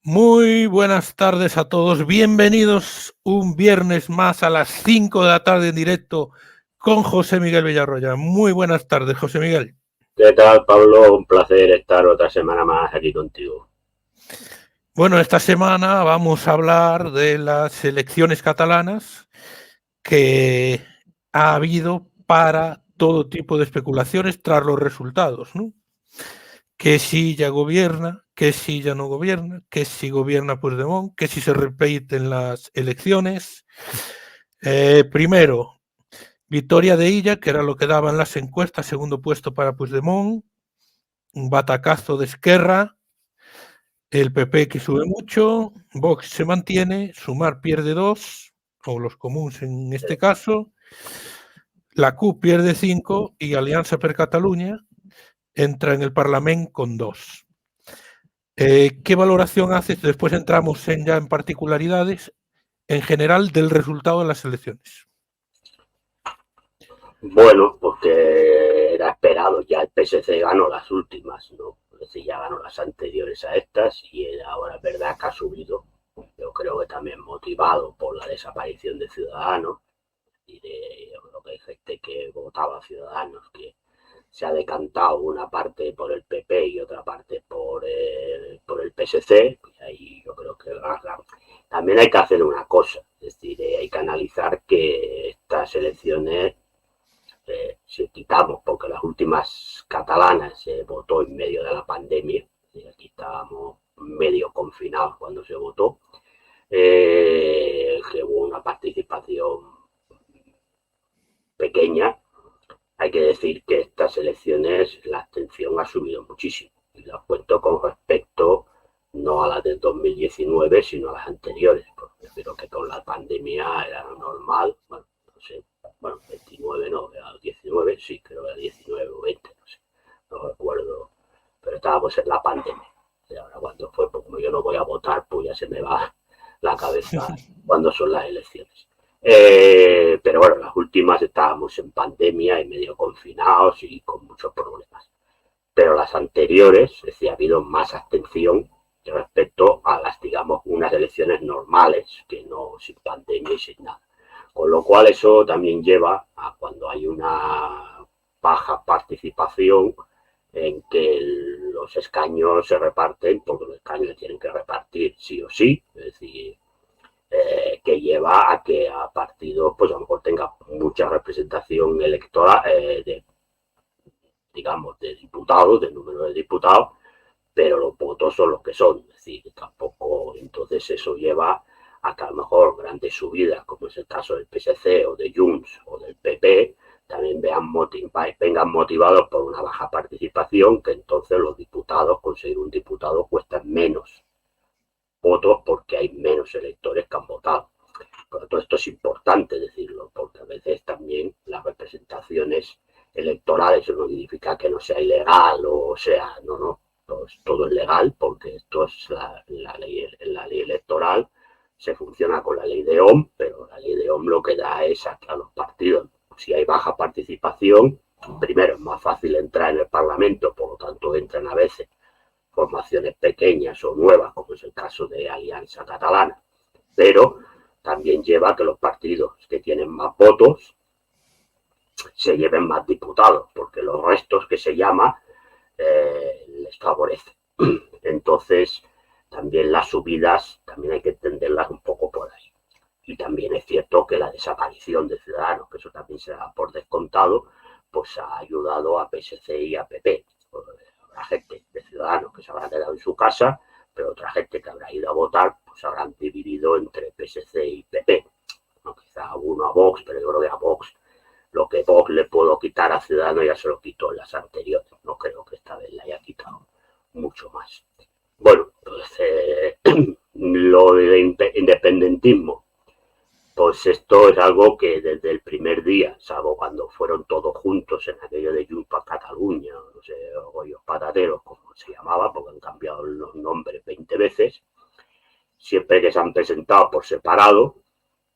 Muy buenas tardes a todos. Bienvenidos un viernes más a las 5 de la tarde en directo con José Miguel Villarroya. Muy buenas tardes, José Miguel. ¿Qué tal, Pablo? Un placer estar otra semana más aquí contigo. Bueno, esta semana vamos a hablar de las elecciones catalanas que ha habido para todo tipo de especulaciones tras los resultados, ¿no? Que si ya gobierna, que si ya no gobierna, que si gobierna Puigdemont, que si se repiten las elecciones. Primero, victoria de Illa, que era lo que daban las encuestas, segundo puesto para Puigdemont, un batacazo de Esquerra, el PP que sube mucho, Vox se mantiene, Sumar pierde 2, o los comuns en este caso, la CUP pierde 5 y Alianza per Catalunya entra en el Parlamento con 2. ¿Qué valoración haces? Después entramos ya en particularidades en general del resultado de las elecciones. Bueno, porque era esperado, ya el PSC ganó las últimas, ¿no? Es decir, ya ganó las anteriores a estas y ahora es verdad que ha subido. Yo creo que también motivado por la desaparición de Ciudadanos y yo creo que hay gente que votaba a Ciudadanos que se ha decantado una parte por el PP y otra parte por el PSC. Y ahí yo creo que también hay que hacer una cosa, es decir, hay que analizar que estas elecciones, si quitamos, porque las últimas catalanas se votó en medio de la pandemia, y aquí estábamos medio confinados cuando se votó, que hubo una participación pequeña. Hay que decir que estas elecciones la abstención ha subido muchísimo. Y lo cuento con respecto no a las de 2019, sino a las anteriores. Porque creo que con la pandemia era normal. Bueno, no sé. Bueno, 29 no, era 19, sí, creo que era 19 o 20, no sé. No recuerdo. Pero estábamos en la pandemia. Y ahora cuando fue, pues como yo no voy a votar, pues ya se me va la cabeza cuando son las elecciones. Pero bueno, las últimas estábamos en pandemia y medio confinados y con muchos problemas. Pero las anteriores, es decir, ha habido más abstención respecto a las, digamos, unas elecciones normales, que no sin pandemia y sin nada. Con lo cual eso también lleva a cuando hay una baja participación en que los escaños se reparten, porque los escaños se tienen que repartir sí o sí, es decir, que lleva a que a partidos pues a lo mejor tenga mucha representación electoral, digamos, de diputados, del número de diputados, pero los votos son los que son, es decir, tampoco, entonces eso lleva a que a lo mejor grandes subidas, como es el caso del PSC o de Junts o del PP, también vengan motivados por una baja participación, que entonces los diputados, conseguir un diputado cuesta menos votos porque hay menos electores que han votado. Por lo tanto, esto es importante decirlo, porque a veces también las representaciones electorales, eso no significa que no sea ilegal o sea, no, pues todo es legal, porque esto es la ley electoral, se funciona con la ley de Ohm, pero la ley de Ohm lo que da es a los partidos, si hay baja participación, primero es más fácil entrar en el Parlamento, por lo tanto entran a veces formaciones pequeñas o nuevas, como es el caso de Alianza Catalana, pero también lleva a que los partidos que tienen más votos se lleven más diputados, porque los restos que se llama les favorece. Entonces, también las subidas, también hay que entenderlas un poco por ahí. Y también es cierto que la desaparición de Ciudadanos, que eso también se da por descontado, pues ha ayudado a PSC y a PP. Habrá gente de Ciudadanos que se habrá quedado en su casa, pero otra gente que habrá ido a votar, pues habrán dividido entre PSC y PP. No, quizá uno a Vox, pero yo creo que a Vox, lo que Vox le puedo quitar a Ciudadanos ya se lo quitó en las anteriores. No creo que esta vez le haya quitado mucho más. Bueno, pues lo de independentismo, pues esto es algo que desde el primer día, salvo cuando fueron todos juntos en aquello de Junts per Catalunya, no sé, Goyos Patateros, como se llamaba, porque han cambiado los nombres 20 veces, siempre que se han presentado por separado,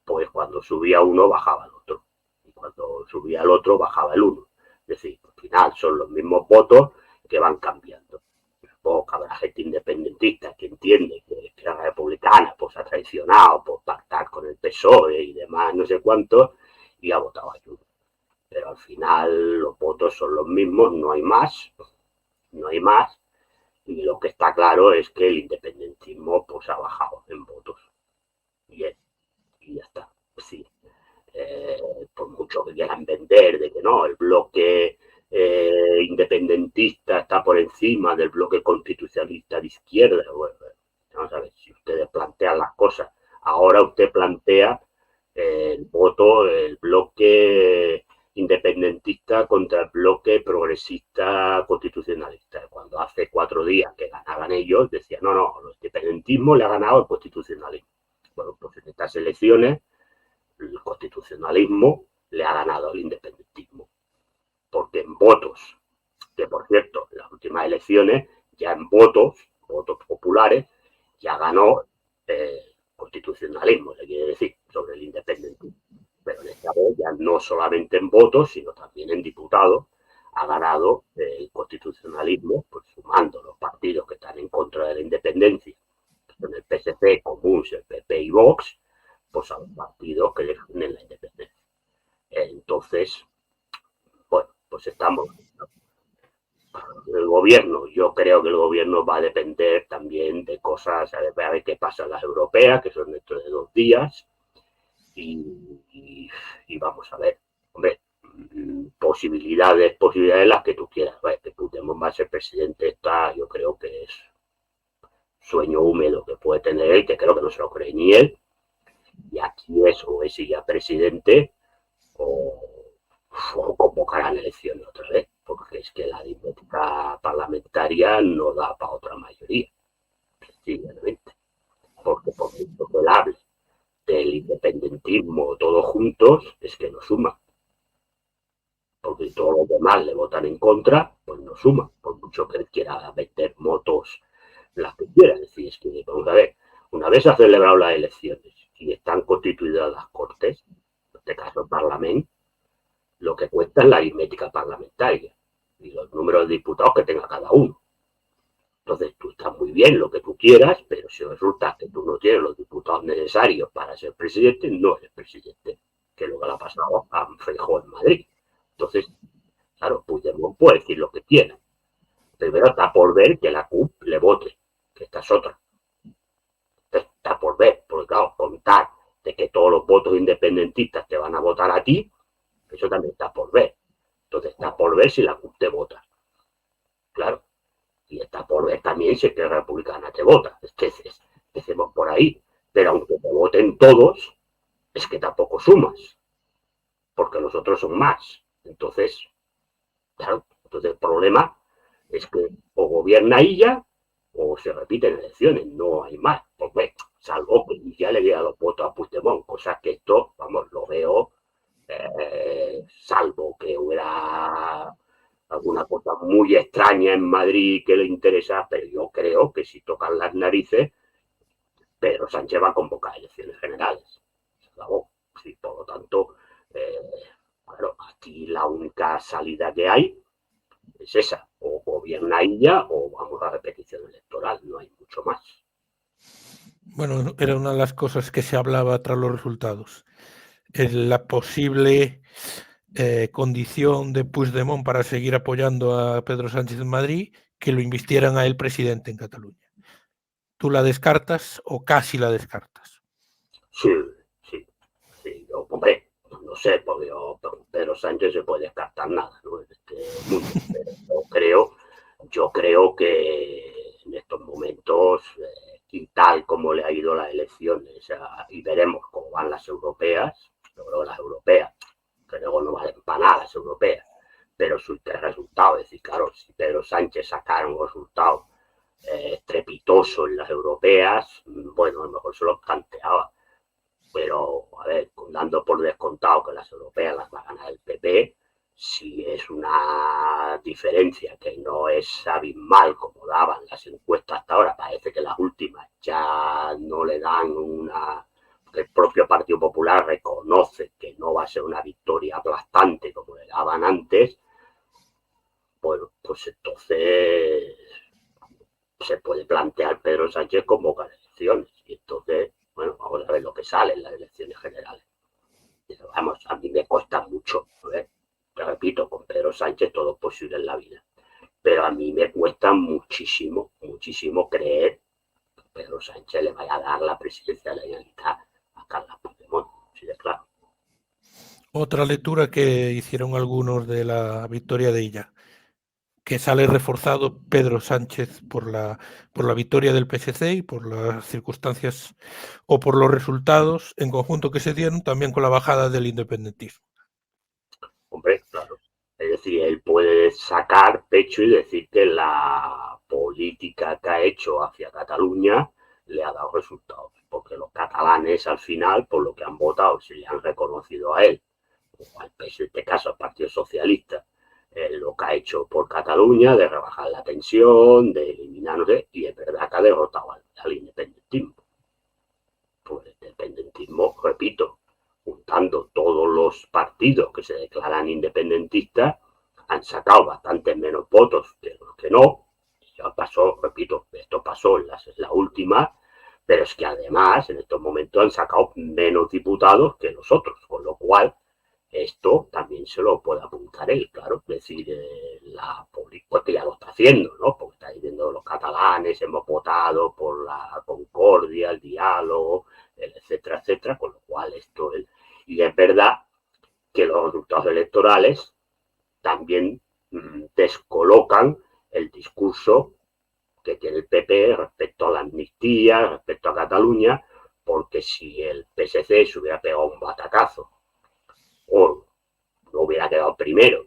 pues cuando subía uno bajaba el otro, y cuando subía el otro bajaba el uno. Es decir, al final son los mismos votos que van cambiando. Supongo que habrá gente independentista que entiende que Republicana pues ha traicionado por pactar con el PSOE y demás, no sé cuánto, y ha votado a Junts. Pero al final los votos son los mismos, no hay más, y lo que está claro es que el independentismo pues ha bajado en votos. Y ya está. Sí. Por mucho que quieran vender de que no, el bloque independentista está por encima del bloque constitucionalista de izquierda. Bueno, vamos a ver, si ustedes plantean las cosas, ahora usted plantea el voto, el bloque independentista contra el bloque progresista constitucionalista. Cuando hace 4 días que ganaban ellos, decían, no, el independentismo le ha ganado el constitucionalismo. Bueno, pues en estas elecciones el constitucionalismo le ha ganado al independentismo. Porque en votos, que por cierto, en las últimas elecciones, ya en votos populares, ya ganó constitucionalismo, le quiere decir, sobre el independentismo. Pero en esta vez ya no solamente en votos, sino también en diputados, ha ganado el constitucionalismo, pues sumando los partidos que están en contra de la independencia, que son el PSC, Comuns, el PP y Vox, pues a los partidos que defienden la independencia. Entonces, bueno, pues estamos. El gobierno, yo creo que el gobierno va a depender también de cosas, a ver qué pasa en las europeas, que son dentro de 2 días, y vamos a ver, hombre, posibilidades las que tú quieras. Que Puigdemont va a ser presidente, yo creo que es sueño húmedo que puede tener él, que creo que no se lo cree ni él, y aquí es ya presidente o convocarán elecciones otra vez, porque es que la aritmética parlamentaria no da para otra mayoría, sencillamente, porque por mucho que él hable del independentismo todos juntos, es que no suma, porque todos los demás le votan en contra, pues no suma, por mucho que él quiera meter motos las que quiera. Es decir, es que vamos a ver, una vez se han celebrado las elecciones y están constituidas las cortes, en este caso el Parlamento, lo que cuesta es la aritmética parlamentaria y los números de diputados que tenga cada uno. Entonces tú estás muy bien lo que tú quieras, pero si resulta que tú no tienes los diputados necesarios para ser presidente, no eres presidente, que es lo que le ha pasado a Feijóo en Madrid. Entonces, claro, Puigdemont puede decir lo que quiera. Primero está por ver que la CUP le vote, que esta es otra. Está por ver, porque claro, contar de que todos los votos independentistas te van a votar a ti, eso también está por ver. Entonces está por ver si la CUP te vota. Claro. Y está por ver también si es que la Republicana te vota. Entonces, empecemos por ahí. Pero aunque te voten todos, es que tampoco sumas. Porque los otros son más. Entonces, claro, el problema es que o gobierna ella o se repiten elecciones. No hay más. Porque, salvo que ya le diera los votos a Puigdemont, cosa que esto, vamos, lo veo, salvo que hubiera alguna cosa muy extraña en Madrid que le interesa, pero yo creo que si tocan las narices, Pedro Sánchez va a convocar elecciones generales. Sí, por lo tanto, claro, aquí la única salida que hay es esa, o gobierna ella o vamos a repetición electoral, no hay mucho más. Bueno, era una de las cosas que se hablaba tras los resultados. La posible condición de Puigdemont para seguir apoyando a Pedro Sánchez en Madrid, que lo invistieran a él presidente en Cataluña. ¿Tú la descartas o casi la descartas? Sí. Yo, hombre, no sé, porque Pedro Sánchez se puede descartar nada, ¿no? En este mundo. Pero yo creo que en estos momentos, y tal como le ha ido las elecciones, y veremos cómo van las europeas, yo creo que las europeas, que luego no valen para nada las europeas, pero su resultado, es decir, claro, si Pedro Sánchez sacara un resultado estrepitoso en las europeas, bueno, a lo mejor se lo planteaba, pero a ver, dando por descontado que las europeas las va a ganar el PP, si es una diferencia que no es abismal como daban las encuestas hasta ahora, parece que las últimas ya no le dan una... El propio Partido Popular reconoce que no va a ser una victoria aplastante como le daban antes, bueno, pues entonces se puede plantear Pedro Sánchez convocar elecciones. Y entonces, bueno, vamos a ver lo que sale en las elecciones generales. Pero vamos, a mí me cuesta mucho, ¿ves? Te repito, con Pedro Sánchez todo es posible en la vida. Pero a mí me cuesta muchísimo, muchísimo creer que Pedro Sánchez le vaya a dar la presidencia de la Generalitat a Carles Puigdemont, sí de claro. Otra lectura que hicieron algunos de la victoria de ella, que sale reforzado Pedro Sánchez por la victoria del PSC y por las circunstancias o por los resultados en conjunto que se dieron, también con la bajada del independentismo. Hombre, claro. Es decir, él puede sacar pecho y decir que la política que ha hecho hacia Cataluña le ha dado resultados, porque los catalanes al final, por lo que han votado, se le han reconocido a él, o al PS, en este caso al Partido Socialista, lo que ha hecho por Cataluña, de rebajar la tensión, de eliminar, no sé, y es verdad que ha derrotado al independentismo. Pues el independentismo, repito, juntando todos los partidos que se declaran independentistas, han sacado bastantes menos votos que los que no. Ya pasó, repito, esto pasó en la última, pero es que además en estos momentos han sacado menos diputados que los otros, con lo cual esto también se lo puede apuntar él, claro, es decir, la política, porque ya lo está haciendo, ¿no? Porque está diciendo los catalanes hemos votado por la concordia, el diálogo, etcétera, etcétera, con lo cual esto es, y es verdad que los resultados electorales también descolocan el discurso que tiene el PP respecto a la amnistía, respecto a Cataluña, porque si el PSC se hubiera pegado un batacazo o no hubiera quedado primero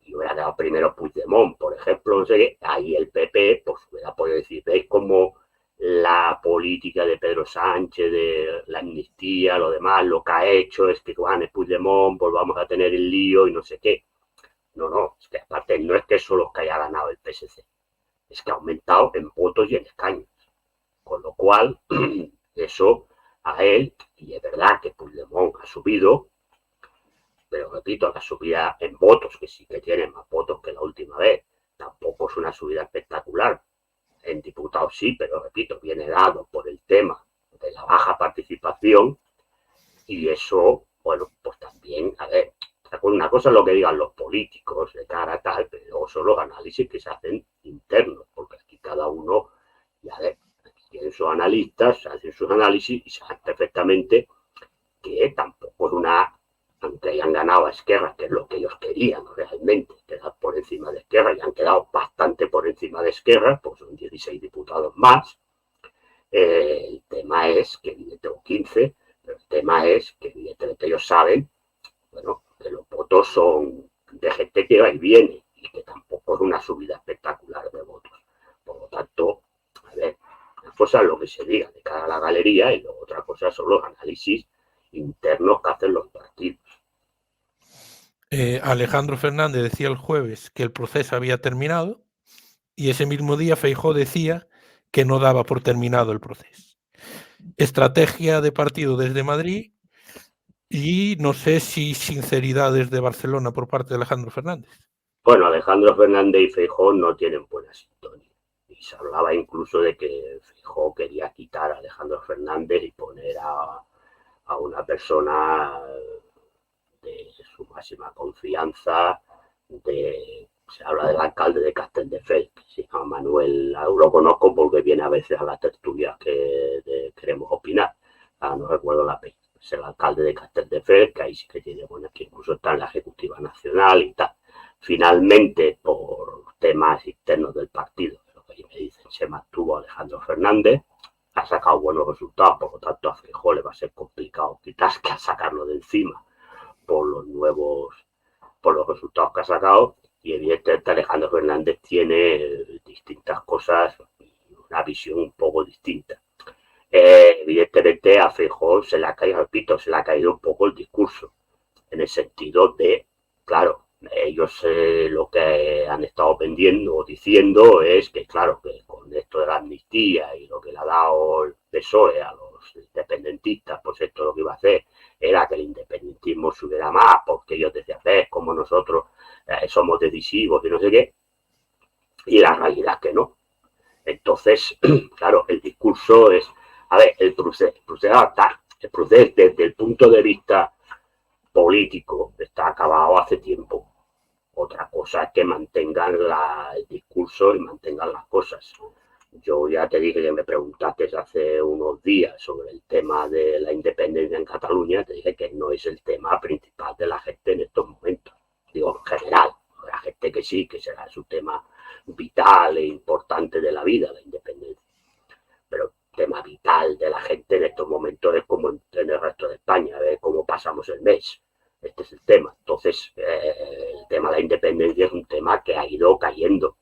y hubiera quedado primero Puigdemont, por ejemplo, no sé qué, ahí el PP pues hubiera podido decir, ¿veis cómo la política de Pedro Sánchez, de la amnistía, lo demás, lo que ha hecho es que gane Puigdemont, volvamos a tener el lío y no sé qué? No, no, es que aparte no es que solo que haya ganado el PSC, es que ha aumentado en votos y en escaños. Con lo cual, eso a él, y es verdad que Puigdemont ha subido, pero repito, la subida en votos, que sí que tiene más votos que la última vez, tampoco es una subida espectacular. En diputados sí, pero repito, viene dado por el tema de la baja participación y eso, bueno, pues también, a ver, una cosa es lo que digan los políticos de cara a tal, pero luego son los análisis que se hacen internos, porque aquí cada uno, ya ver, aquí tienen sus analistas, hacen sus análisis y saben perfectamente que tampoco es una, aunque hayan ganado a Esquerra, que es lo que ellos querían realmente, quedar por encima de Esquerra, y han quedado bastante por encima de Esquerra, pues son 16 diputados más. El tema es que tengo 15, pero el tema es que evidentemente ellos saben, bueno, que los votos son de gente que va y viene, y que tampoco es una subida espectacular de votos. Por lo tanto, a ver, una cosa es lo que se diga de cara a la galería y luego otra cosa son los análisis internos que hacen los partidos. Alejandro Fernández decía el jueves que el proceso había terminado y ese mismo día Feijóo decía que no daba por terminado el proceso. Estrategia de partido desde Madrid y no sé si sinceridad desde Barcelona por parte de Alejandro Fernández. Bueno, Alejandro Fernández y Feijóo no tienen buena sintonía. Y se hablaba incluso de que Feijóo quería quitar a Alejandro Fernández y poner a una persona de su máxima confianza. Se habla del alcalde de Castelldefels, que se llama Manuel, lo conozco porque viene a veces a las tertulias que queremos opinar. No recuerdo la apellido. Es el alcalde de Castelldefels, que ahí sí que tiene buena, que incluso está en la Ejecutiva Nacional y tal. Finalmente, por temas internos del partido, lo que me dicen, se mantuvo Alejandro Fernández, ha sacado buenos resultados, por lo tanto a Feijóo le va a ser complicado quizás que sacarlo de encima por los resultados que ha sacado, y evidentemente Alejandro Fernández tiene distintas cosas, una visión un poco distinta. Evidentemente a Feijóo se le ha caído, repito, se le ha caído un poco el discurso, en el sentido de, claro, ellos lo que han estado vendiendo o diciendo es que, claro, que con esto de la amnistía y lo que le ha dado el PSOE a los independentistas, pues esto lo que iba a hacer era que el independentismo subiera más, porque ellos decían, ves, como nosotros somos decisivos y no sé qué, y la realidad es que no. Entonces, claro, el discurso es, a ver, el procés desde el punto de vista político está acabado hace tiempo. Otra cosa es que mantengan el discurso y mantengan las cosas. Yo ya te dije que me preguntaste hace unos días sobre el tema de la independencia en Cataluña, te dije que no es el tema principal de la gente en estos momentos. Digo, en general, la gente que sí, que será su tema vital e importante de la vida, la independencia. Pero el tema vital de la gente en estos momentos es como en el resto de España, ver cómo pasamos el mes. Este es el tema. Entonces, el tema de la independencia es un tema que ha ido cayendo.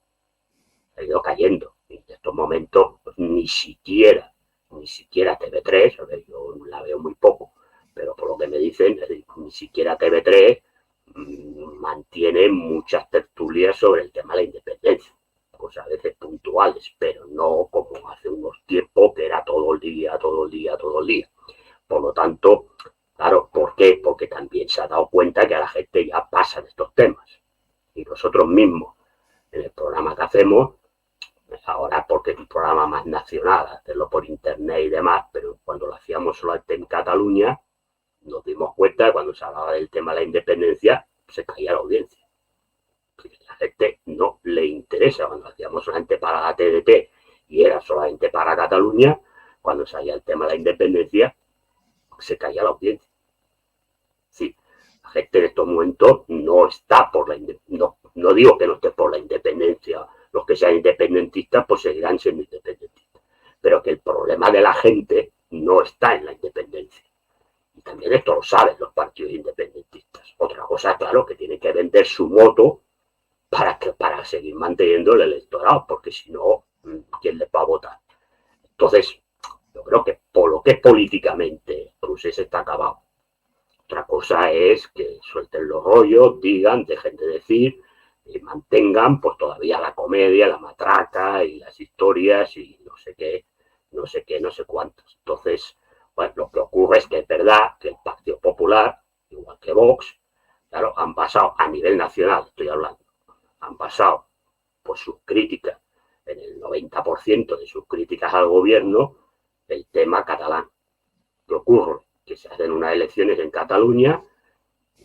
Ha ido cayendo. Y en estos momentos, pues, ni siquiera TV3, a ver, yo la veo muy poco, pero por lo que me dicen, ni siquiera TV3 mantiene muchas tertulias sobre el tema de la independencia. Cosas a veces puntuales, pero no como hace unos tiempos que era todo el día, todo el día, todo el día. Por lo tanto, claro, ¿por qué? Porque también se ha dado cuenta que a la gente ya pasan estos temas. Y nosotros mismos, en el programa que hacemos, ahora porque es un programa más nacional, hacerlo por internet y demás, pero cuando lo hacíamos solamente en Cataluña, nos dimos cuenta cuando se hablaba del tema de la independencia, se caía la audiencia. A la gente no le interesa. Cuando hacíamos solamente para la TDT y era solamente para Cataluña, cuando salía el tema de la independencia, se caía la audiencia. Sí, la gente en estos momentos no está por la independencia. No digo que no esté por la independencia. Los que sean independentistas pues seguirán siendo independentistas. Pero que el problema de la gente no está en la independencia. Y también esto lo saben los partidos independentistas. Otra cosa, claro, que tienen que vender su voto para seguir manteniendo el electorado, porque si no, ¿quién les va a votar? Entonces, yo creo que por lo que es políticamente, el procés está acabado. Otra cosa es que suelten los rollos, digan, dejen de decir y mantengan pues todavía la comedia, la matraca y las historias y no sé qué, no sé qué, no sé cuántos. Entonces, bueno, lo que ocurre es que es verdad que el Partido Popular, igual que Vox, claro, han pasado a nivel nacional, estoy hablando, han pasado por sus críticas, en el 90% de sus críticas al gobierno, el tema catalán. ¿Qué ocurre? Que se hacen unas elecciones en Cataluña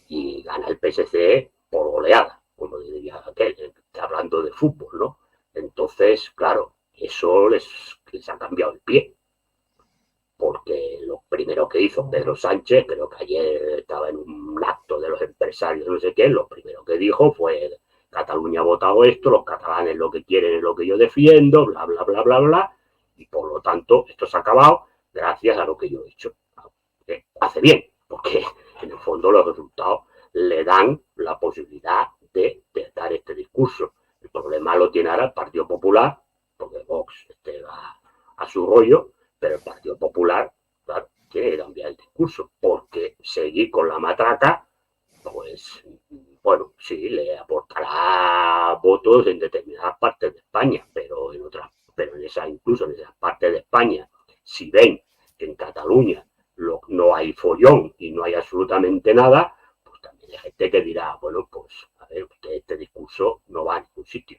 y gana el PSC por goleada, como diría aquel, hablando de fútbol, ¿no? Entonces, claro, eso les ha cambiado el pie, porque lo primero que hizo Pedro Sánchez, creo que ayer estaba en un acto de los empresarios, no sé qué, lo primero que dijo fue: Cataluña ha votado esto, los catalanes lo que quieren es lo que yo defiendo, bla, bla, bla, bla, bla, y por lo tanto esto se ha acabado gracias a lo que yo he hecho. Hace bien, porque en el fondo los resultados le dan la posibilidad de dar este discurso. El problema lo tiene ahora el Partido Popular, porque Vox va a su rollo, pero el Partido Popular, claro, tiene que cambiar el discurso, porque seguir con la matraca, pues, bueno, sí, le aportará votos en determinadas partes de España, pero incluso en esas partes de España, si ven que en Cataluña no hay follón y no hay absolutamente nada, pues también hay gente que dirá, bueno, pues, a ver, este discurso no va a ningún sitio.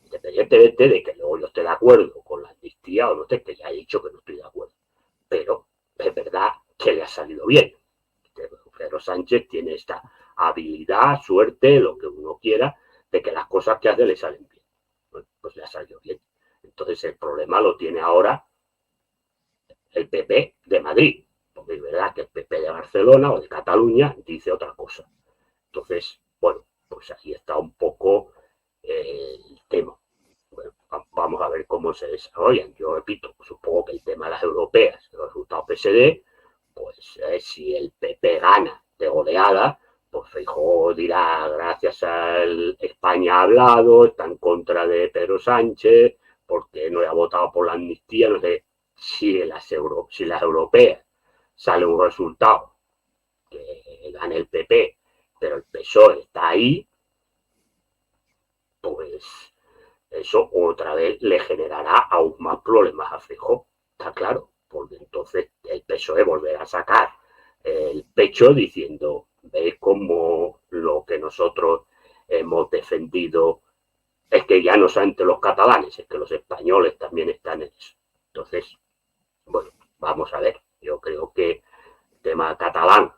Independientemente de que luego yo esté de acuerdo con la amnistía o no esté, que ya he dicho que no estoy de acuerdo. Pero es verdad que le ha salido bien. Pedro Sánchez tiene esta habilidad, suerte, lo que uno quiera, de que las cosas que hace le salen bien. Bueno, pues le ha salido bien. Entonces el problema lo tiene ahora el PP de Madrid, porque es verdad que el PP de Barcelona o de Cataluña dice otra cosa. Entonces, bueno, pues aquí está un poco el tema. Bueno, vamos a ver cómo se desarrollan. Yo repito, supongo que el tema de las europeas, el resultado PSD, pues si el PP gana de goleada, pues Feijóo dirá: gracias al España ha hablado, está en contra de Pedro Sánchez, porque no ha votado por la amnistía, no sé. Si las europeas sale un resultado que gane el PP, pero el PSOE está ahí, pues eso otra vez le generará aún más problemas a Feijóo, está claro, porque entonces el PSOE volverá a sacar el pecho diciendo: veis cómo lo que nosotros hemos defendido es que ya no solamente los catalanes, es que los españoles también están en eso. Entonces, bueno, vamos a ver. Yo creo que el tema catalán,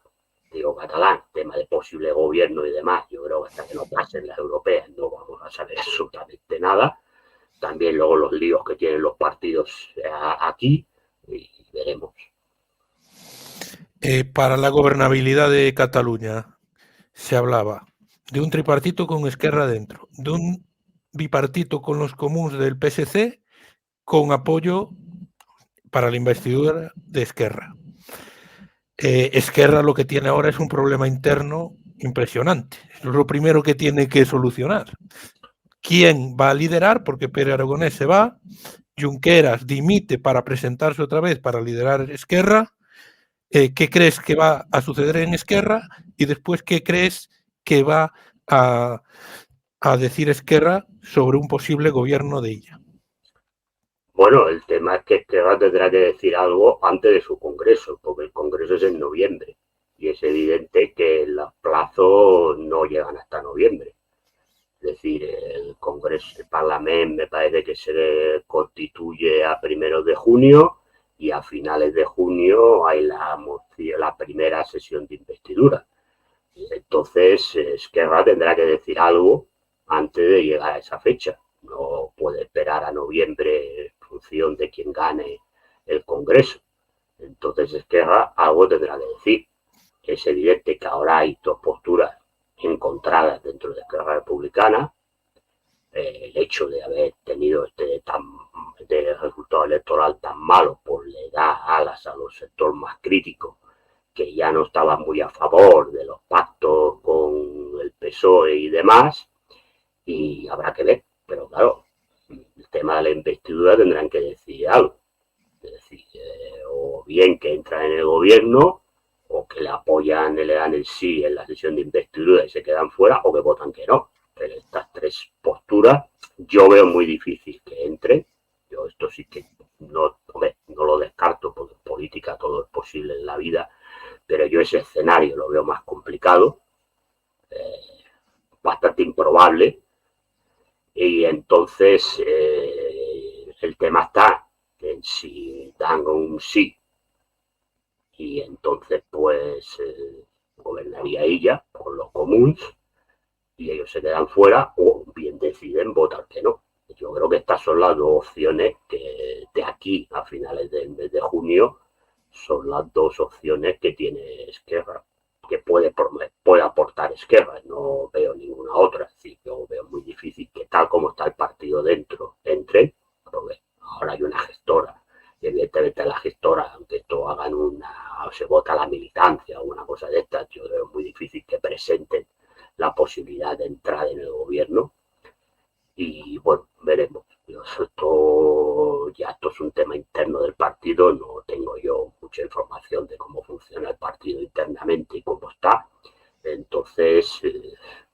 tema de posible gobierno y demás, yo creo que hasta que no pasen las europeas no vamos a saber absolutamente nada. También luego los líos que tienen los partidos aquí y veremos. Para la gobernabilidad de Cataluña se hablaba de un tripartito con Esquerra dentro, de un bipartito con los comuns del PSC con apoyo para la investidura de Esquerra. Esquerra lo que tiene ahora es un problema interno impresionante. Es lo primero que tiene que solucionar. ¿Quién va a liderar? Porque Pere Aragonés se va, Junqueras dimite para presentarse otra vez para liderar Esquerra. ¿Qué crees que va a suceder en Esquerra? Y después, ¿qué crees que va a decir Esquerra sobre un posible gobierno de ella? Bueno, el tema es que Esquerra tendrá que decir algo antes de su congreso, porque el congreso es en noviembre y es evidente que los plazos no llegan hasta noviembre. Es decir, el congreso, el parlamento me parece que se constituye a primeros de junio y a finales de junio hay la primera sesión de investidura. Entonces, Esquerra tendrá que decir algo antes de llegar a esa fecha. No puede esperar a noviembre en función de quién gane el Congreso. Entonces, Esquerra algo tendrá que decir. Es evidente que ahora hay dos posturas encontradas dentro de Esquerra Republicana. El hecho de haber tenido este resultado electoral tan malo, pues le da alas a los sectores más críticos que ya no estaban muy a favor de los pactos con el PSOE y demás, y habrá que ver, pero claro, el tema de la investidura tendrán que decidir algo, es decir, o bien que entran en el gobierno, o que le apoyan, le dan el sí en la sesión de investidura y se quedan fuera, o que votan que no. Pero estas tres posturas yo veo muy difícil que entren. Yo esto sí que no lo descarto, porque en política todo es posible en la vida, pero yo ese escenario lo veo más complicado, bastante improbable, y entonces el tema está en si dan un sí y entonces pues gobernaría ella con los comuns y ellos se quedan fuera, o bien deciden votar que no. Yo creo que estas son las dos opciones que de aquí a finales del mes de junio son las dos opciones que tiene Esquerra, que puede aportar Esquerra. No veo ninguna otra. Sí, yo veo muy difícil que tal como está el partido dentro entre, porque ahora hay una gestora. Y evidentemente la gestora, aunque esto hagan se vota la militancia o una cosa de estas, yo veo muy difícil que presenten la posibilidad de entrar en el gobierno. Y bueno, veremos. Esto es un tema interno del partido, no tengo yo mucha información de cómo funciona el partido internamente y cómo está. Entonces,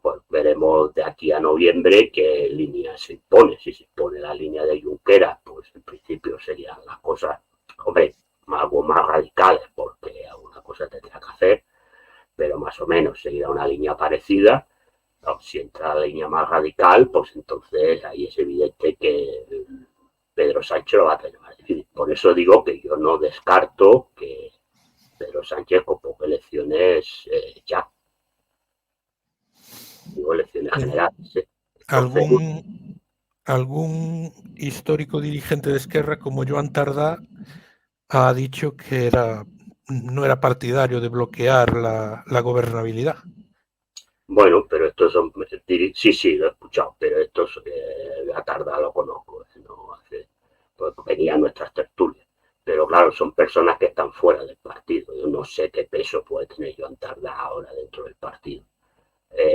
bueno, veremos de aquí a noviembre qué línea se impone. Si se impone la línea de Junqueras, pues en principio serían las cosas, hombre, algo más radicales, porque alguna cosa tendrá que hacer, pero más o menos seguirá una línea parecida. No, si entra la línea más radical, pues entonces ahí es evidente que Pedro Sánchez lo va a tener más difícil. Por eso digo que yo no descarto que Pedro Sánchez convoque elecciones ya. Digo elecciones generales. Algún histórico dirigente de Esquerra como Joan Tardá ha dicho que no era partidario de bloquear la gobernabilidad. Bueno, pero estos son... Sí, lo he escuchado, pero estos a Tardá lo conozco. No hace, pues venía a nuestras tertulias. Pero claro, son personas que están fuera del partido. Yo no sé qué peso puede tener Joan Tardá ahora dentro del partido.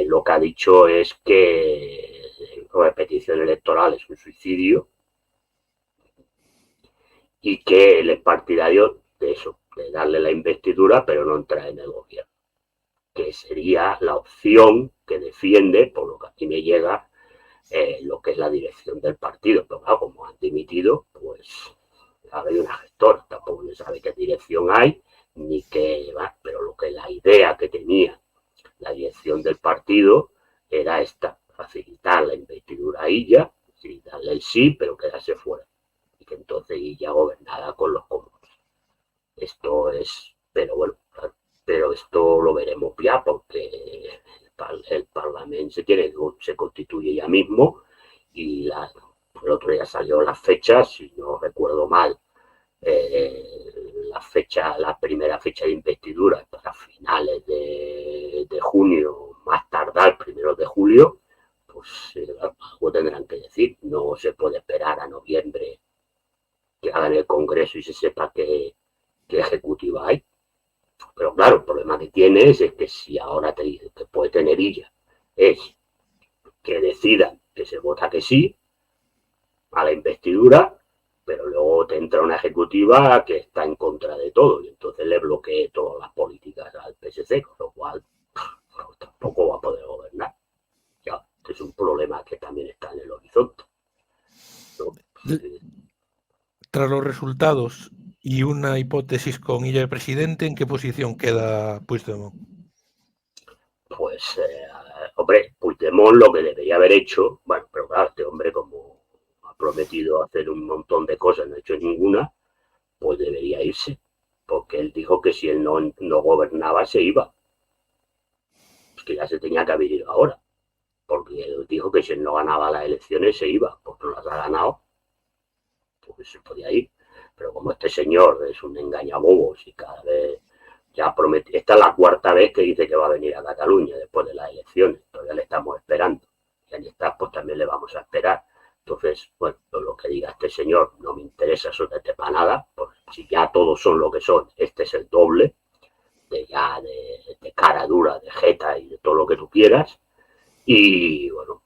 Lo que ha dicho es que la repetición electoral es un suicidio y que él es partidario de eso, de darle la investidura, pero no entrar en el gobierno, que sería la opción que defiende, por lo que aquí me llega, lo que es la dirección del partido. Pero claro, como han dimitido, pues hay una gestora, tampoco se sabe qué dirección hay, ni qué va, pero lo que la idea que tenía la dirección del partido era esta, facilitar la investidura a ella, Sí, darle el sí, pero quedarse fuera. Y que entonces ya gobernara con los comunes. Esto es, pero bueno, pero esto lo veremos ya porque el Parlamento se constituye ya mismo y el otro día salió las fechas, si no recuerdo mal, la primera fecha de investidura para finales de junio, más tardar primeros de julio, pues algo tendrán que decir. No se puede esperar a noviembre que hagan el Congreso y se sepa qué ejecutiva hay. Pero claro, el problema que tienes es que si ahora te dice que puede tener ella, es que decidan que se vota que sí a la investidura, pero luego te entra una ejecutiva que está en contra de todo y entonces le bloquee todas las políticas al PSC, con lo cual tampoco va a poder gobernar. Ya, este es un problema que también está en el horizonte, ¿no? Tras los resultados y una hipótesis con ella de presidente, ¿en qué posición queda Puigdemont? Pues, hombre, Puigdemont lo que debería haber hecho, bueno, pero claro, este hombre como ha prometido hacer un montón de cosas, no ha hecho ninguna, pues debería irse, porque él dijo que si él no gobernaba se iba. Pues que ya se tenía que haber ido ahora, porque él dijo que si él no ganaba las elecciones se iba, porque no las ha ganado, pues se podía ir. Pero como este señor es un engañabobos y cada vez ya promete, esta es la cuarta vez que dice que va a venir a Cataluña después de las elecciones, todavía le estamos esperando. Y ahí está, pues también le vamos a esperar. Entonces, bueno, pues lo que diga este señor no me interesa absolutamente para nada, porque si ya todos son lo que son, este es el doble de cara dura, de jeta y de todo lo que tú quieras. Y bueno,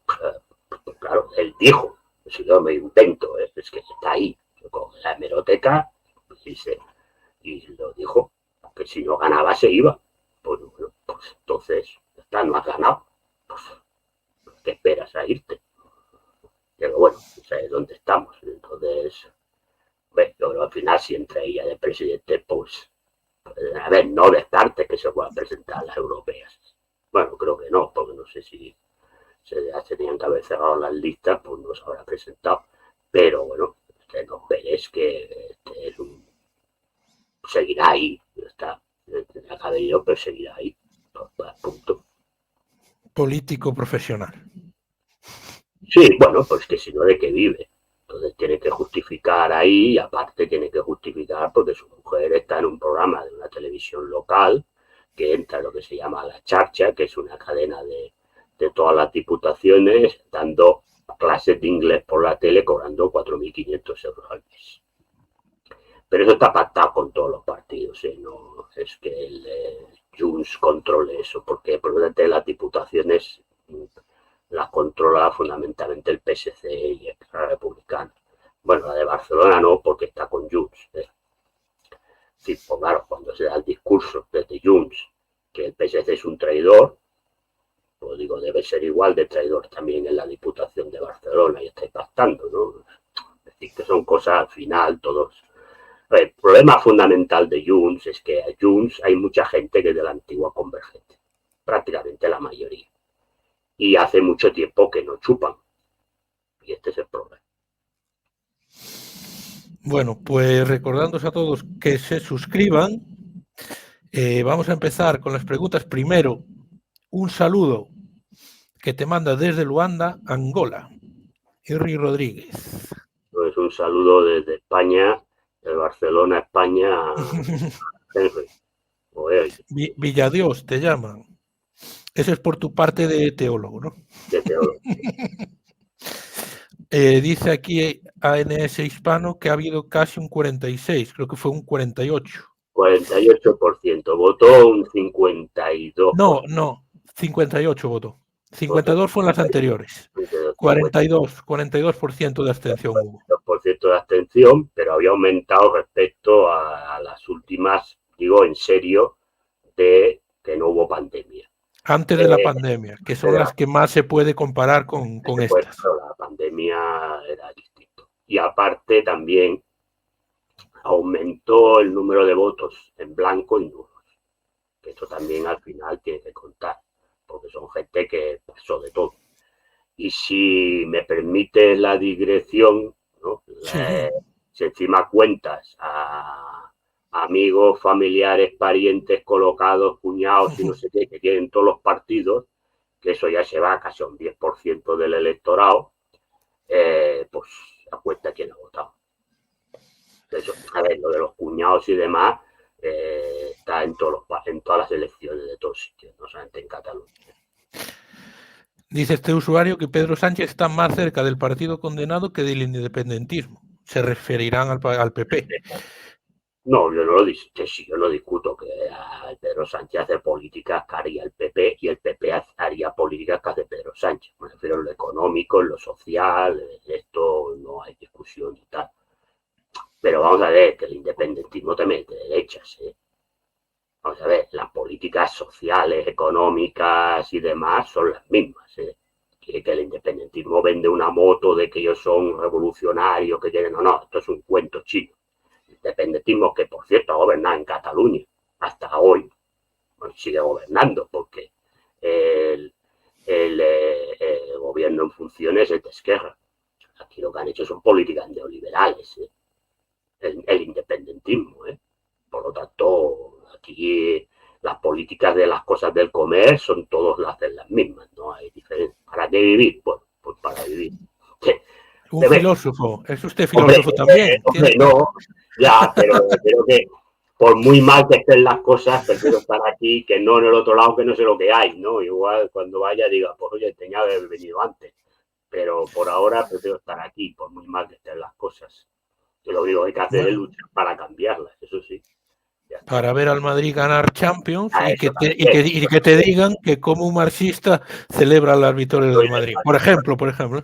pues claro, él dijo, si yo me invento, es que está ahí, con la hemeroteca, y lo dijo, que si no ganaba se iba. Pues bueno, pues entonces, está, no has ganado, pues, ¿qué esperas a irte? Pero bueno, no sé dónde estamos. Entonces, bueno, yo creo al final si entra ella de presidente, pues, a ver, no descarte que se pueda presentar a las europeas. Bueno, creo que no, porque no sé si ya se tenían que haber cerrado las listas, pues no se habrá presentado. Pero bueno, no veréis que es seguirá ahí, está, tendrá que haber ido, pero seguirá ahí, punto. Político profesional. Sí, bueno, pues que si no, ¿de qué vive? Entonces tiene que justificar ahí, y aparte tiene que justificar porque su mujer está en un programa de una televisión local que entra en lo que se llama La Charcha, que es una cadena de todas las diputaciones, dando clases de inglés por la tele, cobrando 4.500 euros al mes. Pero eso está pactado con todos los partidos, ¿eh? No es que el Junts controle eso, porque probablemente las diputaciones las controla fundamentalmente el PSC y el Republicano. Bueno, la de Barcelona no, porque está con Junts. Sí, pues claro, cuando se da el discurso desde Junts que el PSC es un traidor, pues digo, debe ser igual de traidor también en la Diputación de Barcelona y está impactando, ¿no? Es decir, que son cosas al final, todos. El problema fundamental de Junts es que a Junts hay mucha gente que es de la antigua Convergente, prácticamente la mayoría. Y hace mucho tiempo que no chupan. Y este es el problema. Bueno, pues recordándoos a todos que se suscriban. Vamos a empezar con las preguntas. Primero, un saludo que te manda desde Luanda, Angola, Henry Rodríguez. Pues un saludo desde España, de Barcelona, España, a Henry. Villadios te llaman. Ese es por tu parte de teólogo, ¿no? De teólogo. Dice aquí ANS Hispano que ha habido casi un 46, creo que fue un 48. 48%, votó un 52%. No, 58 votó. 52 fue en las anteriores. 42% de abstención hubo. 42% de abstención, pero había aumentado respecto a las últimas, digo en serio, de que no hubo pandemia. Antes de la pandemia, que son las que más se puede comparar con estas. La pandemia era distinto. Y aparte también aumentó el número de votos en blanco y nulos. Que esto también al final tiene que contar, porque son gente que pasó de todo. Y si me permite la digresión, ¿no? Sí. Si encima cuentas a amigos, familiares, parientes, colocados, cuñados y no sé qué, que tienen todos los partidos, que eso ya se va a casi a un 10% del electorado, pues a cuenta quién ha votado. Eso, a ver, lo de los cuñados y demás está en todas las elecciones de todos sitios, no solamente en Cataluña. Dice este usuario que Pedro Sánchez está más cerca del partido condenado que del independentismo. Se referirán al PP. No, yo no lo discuto, sí, yo lo discuto, que Pedro Sánchez hace políticas que haría el PP y el PP haría políticas que hace Pedro Sánchez. Me refiero en lo económico, en lo social, en esto no hay discusión y tal. Pero vamos a ver que el independentismo también es de derechas, ¿eh? Vamos a ver, las políticas sociales, económicas y demás son las mismas, ¿eh? Que el independentismo vende una moto de que ellos son revolucionarios, que tienen... No, esto es un cuento chino. Independentismo que, por cierto, ha gobernado en Cataluña hasta hoy. Bueno, sigue gobernando porque el gobierno en funciones es de Esquerra. Aquí lo que han hecho son políticas neoliberales, ¿eh? El independentismo, ¿eh? Por lo tanto, aquí las políticas de las cosas del comer son todas las mismas, no hay diferencia. ¿Para qué vivir? Pues para vivir. Un filósofo, es usted Hombre, filósofo también. no, ya, pero creo que por muy mal que estén las cosas, prefiero estar aquí que no en el otro lado, que no sé lo que hay, ¿no? Igual cuando vaya diga, pues oye, tenía que haber venido antes, pero por ahora prefiero estar aquí, por muy mal que estén las cosas. Que lo único que hay que hacer es Bueno, luchar para cambiarlas, eso sí. para ver al Madrid ganar Champions A y eso que te, también. y que te digan que como un marxista celebra las victorias del Madrid. Por ejemplo. Por ejemplo,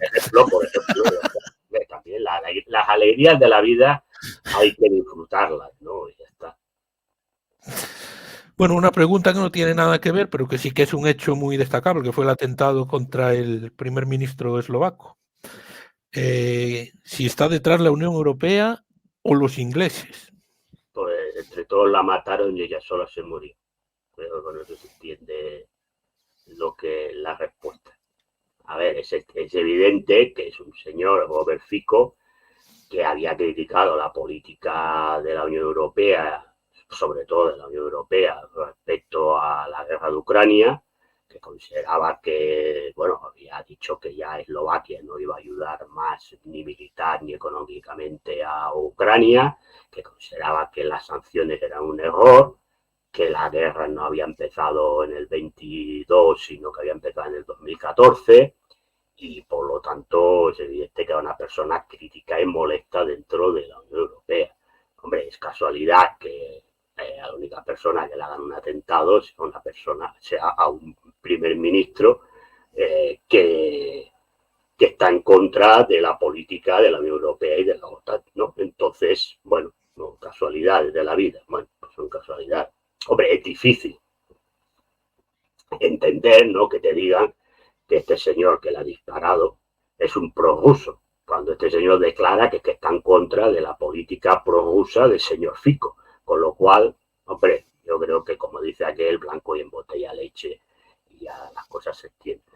también las alegrías de la vida hay que disfrutarlas, ¿no? Y ya está. Bueno, una pregunta que no tiene nada que ver, pero que sí que es un hecho muy destacable, que fue el atentado contra el primer ministro eslovaco. Si está detrás la Unión Europea o los ingleses. Pues entre todos la mataron y ella sola se murió. Creo que con eso se entiende la respuesta. A ver, es evidente que es un señor, Robert Fico, que había criticado la política de la Unión Europea, sobre todo de la Unión Europea, respecto a la guerra de Ucrania, que consideraba que, bueno, había dicho que ya Eslovaquia no iba a ayudar más ni militar ni económicamente a Ucrania, que consideraba que las sanciones eran un error, que la guerra no había empezado en el 22, sino que había empezado en el 2014, y por lo tanto es evidente que era una persona crítica y molesta dentro de la Unión Europea. Hombre, es casualidad que a la única persona que le hagan un atentado sea a un primer ministro que está en contra de la política de la Unión Europea y de la OTAN, ¿no? Entonces, bueno, no, casualidades de la vida, bueno, pues son casualidades. Hombre, es difícil entender, ¿no? Que te digan que este señor que le ha disparado es un prorruso, cuando este señor declara que está en contra de la política prorrusa del señor Fico, con lo cual, hombre, yo creo que como dice aquel, blanco y en botella leche, y ya las cosas se entienden.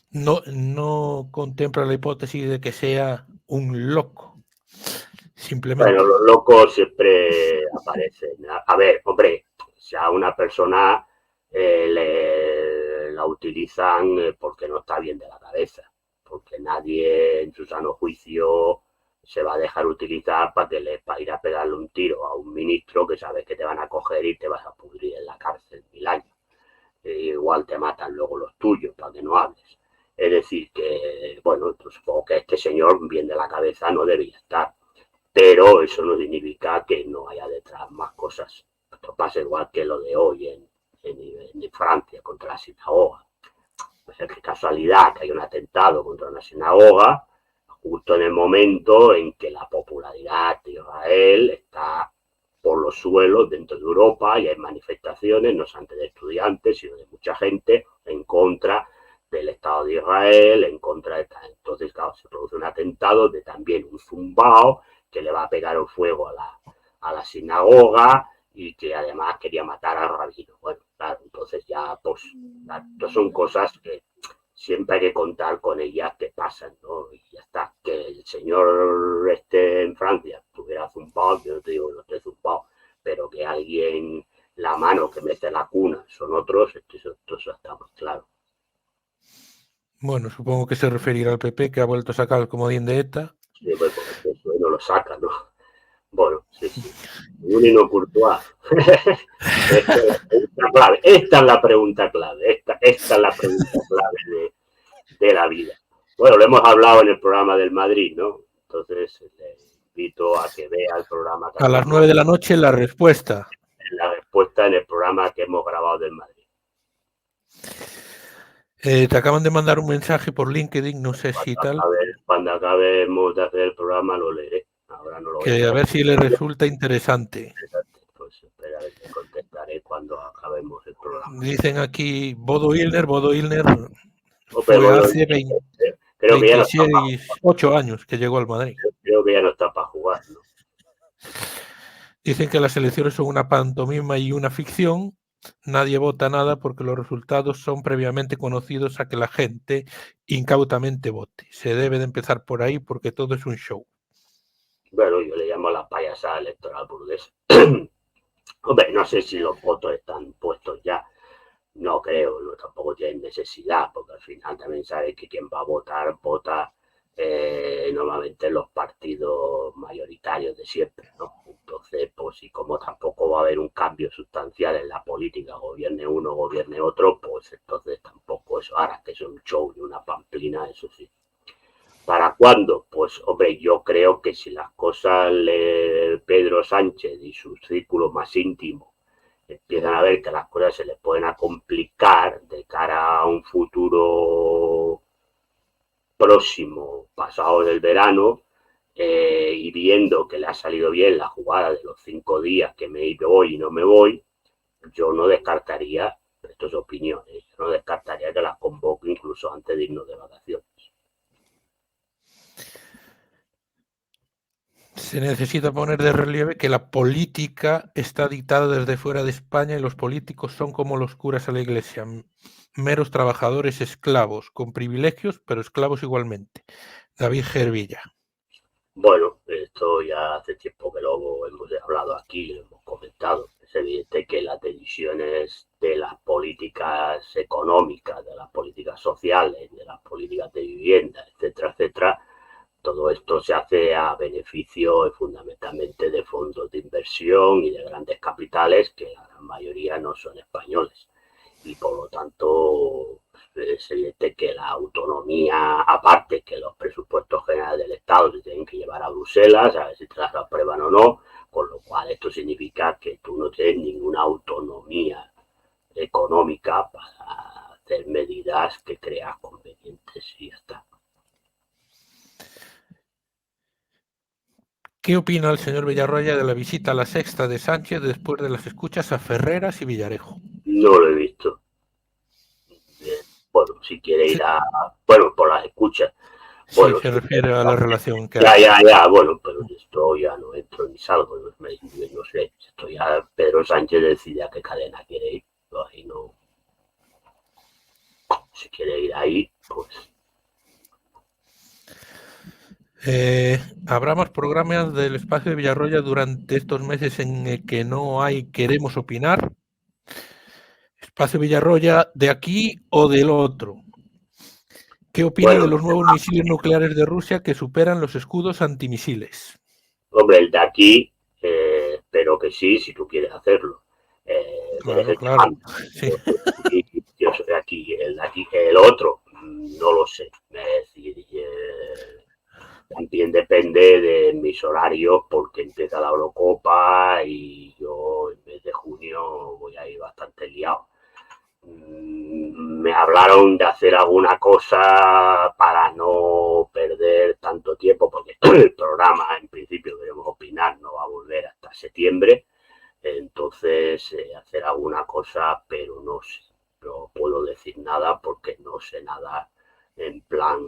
No contempla la hipótesis de que sea un loco, simplemente. Bueno, los locos siempre aparecen. A ver, hombre, si a una persona la utilizan porque no está bien de la cabeza, porque nadie en su sano juicio se va a dejar utilizar para ir a pegarle un tiro a un ministro que sabes que te van a coger y te vas a pudrir en la cárcel 1000 años. Igual te matan luego los tuyos para que no hables. Es decir, que, bueno, pues supongo que este señor bien de la cabeza no debía estar, pero eso no significa que no haya detrás más cosas. Esto pasa igual que lo de hoy en Francia contra la sinagoga. Pues es que casualidad que hay un atentado contra una sinagoga justo en el momento en que la popularidad de Israel está por los suelos dentro de Europa y hay manifestaciones, no solamente de estudiantes, sino de mucha gente en contra del Estado de Israel, en contra de tal. Entonces, claro, se produce un atentado de también un zumbao que le va a pegar el fuego a la sinagoga y que además quería matar al rabino. Bueno, claro, entonces ya, pues, son cosas que siempre hay que contar con ellas que pasan, ¿no? Y ya está. Que el señor esté en Francia estuviera zumbado, yo no te digo que no esté zumbado, pero que alguien, la mano que mete la cuna son otros, esto está muy claro. Bueno, supongo que se referirá al PP, que ha vuelto a sacar el comodín de ETA. Sí, pues, porque eso no lo saca, ¿no? Bueno, sí, sí. Bruno Courtois. Esta es la pregunta clave. Esta es la pregunta clave de la vida. Bueno, lo hemos hablado en el programa del Madrid, ¿no? Entonces le invito a que vea el programa que A las hacemos 9 de la noche la respuesta. en la respuesta en el programa que hemos grabado del Madrid. Te acaban de mandar un mensaje por LinkedIn, no sé si tal, Cuando acabemos de hacer el programa lo leeré. Ahora no lo voy a que a hacer. ver si le resulta interesante. Pues espera, le contestaré cuando acabemos el programa. Dicen aquí Bodo Illner Oh, fue pero hace creo que ya no está 26, 8 años que llegó al Madrid. creo que ya no está para jugar, ¿no? Dicen que las elecciones son una pantomima y una ficción. Nadie vota nada porque los resultados son previamente conocidos a que la gente incautamente vote. Se debe de empezar por ahí porque todo es un show. Bueno, yo le llamo la payasada electoral burguesa. Hombre, no sé si los votos están puestos ya. No creo, no, tampoco tienen necesidad, porque al final también sabe que quien va a votar, vota normalmente los partidos mayoritarios de siempre, ¿no? Entonces, pues y como tampoco va a haber un cambio sustancial en la política, gobierne uno, gobierne otro, pues entonces tampoco eso, ahora que es un show y una pamplina, eso sí. ¿Para cuándo? Pues hombre, yo creo que si las cosas Pedro Sánchez y su círculo más íntimo empiezan a ver que las cosas se les pueden complicar de cara a un futuro próximo, pasado del verano, y viendo que le ha salido bien la jugada de los 5 días que me voy y no me voy, yo no descartaría, esto es opinión, yo no descartaría que las convoque incluso antes de irnos de vacaciones. Se necesita poner de relieve que la política está dictada desde fuera de España y los políticos son como los curas a la iglesia, meros trabajadores esclavos, con privilegios, pero esclavos igualmente. David Gervilla. Bueno, esto ya hace tiempo que lo hemos hablado aquí, lo hemos comentado. Es evidente que las decisiones de las políticas económicas, de las políticas sociales, de las políticas de vivienda, etcétera, etcétera, todo esto se hace a beneficio fundamentalmente de fondos de inversión y de grandes capitales que la gran mayoría no son españoles. Y por lo tanto es evidente que la autonomía, aparte que los presupuestos generales del Estado se tienen que llevar a Bruselas, a ver si te las aprueban o no, con lo cual esto significa que tú no tienes ninguna autonomía económica para hacer medidas que creas convenientes y ya está. ¿Qué opina el señor Villarroya de la visita a la Sexta de Sánchez después de las escuchas a Ferreras y Villarejo? No lo he visto. Bueno, si quiere ir a... Bueno, por las escuchas. Sí, Bueno, se refiere a la relación que hay. ya, bueno, pero esto ya no entro ni salgo, no sé, esto ya Pedro Sánchez decide a qué cadena quiere ir, ahí no, si quiere ir ahí, pues... Habrá más programas del espacio de Villarroya durante estos meses en el que no hay queremos opinar. Espacio Villarroya de aquí o del otro. ¿Qué opina Bueno, de los nuevos misiles nucleares de Rusia que superan los escudos antimisiles? hombre, el de aquí, espero que sí, si tú quieres hacerlo. Eres Claro, el que claro. manda. Sí. Yo soy aquí, el otro, no lo sé. Es decir, también depende de mis horarios porque empieza la Eurocopa y yo en mes de junio voy a ir bastante liado. Me hablaron de hacer alguna cosa para no perder tanto tiempo porque el programa en principio queremos opinar no va a volver hasta septiembre, entonces hacer alguna cosa, pero no sé, no puedo decir nada porque no sé nada en plan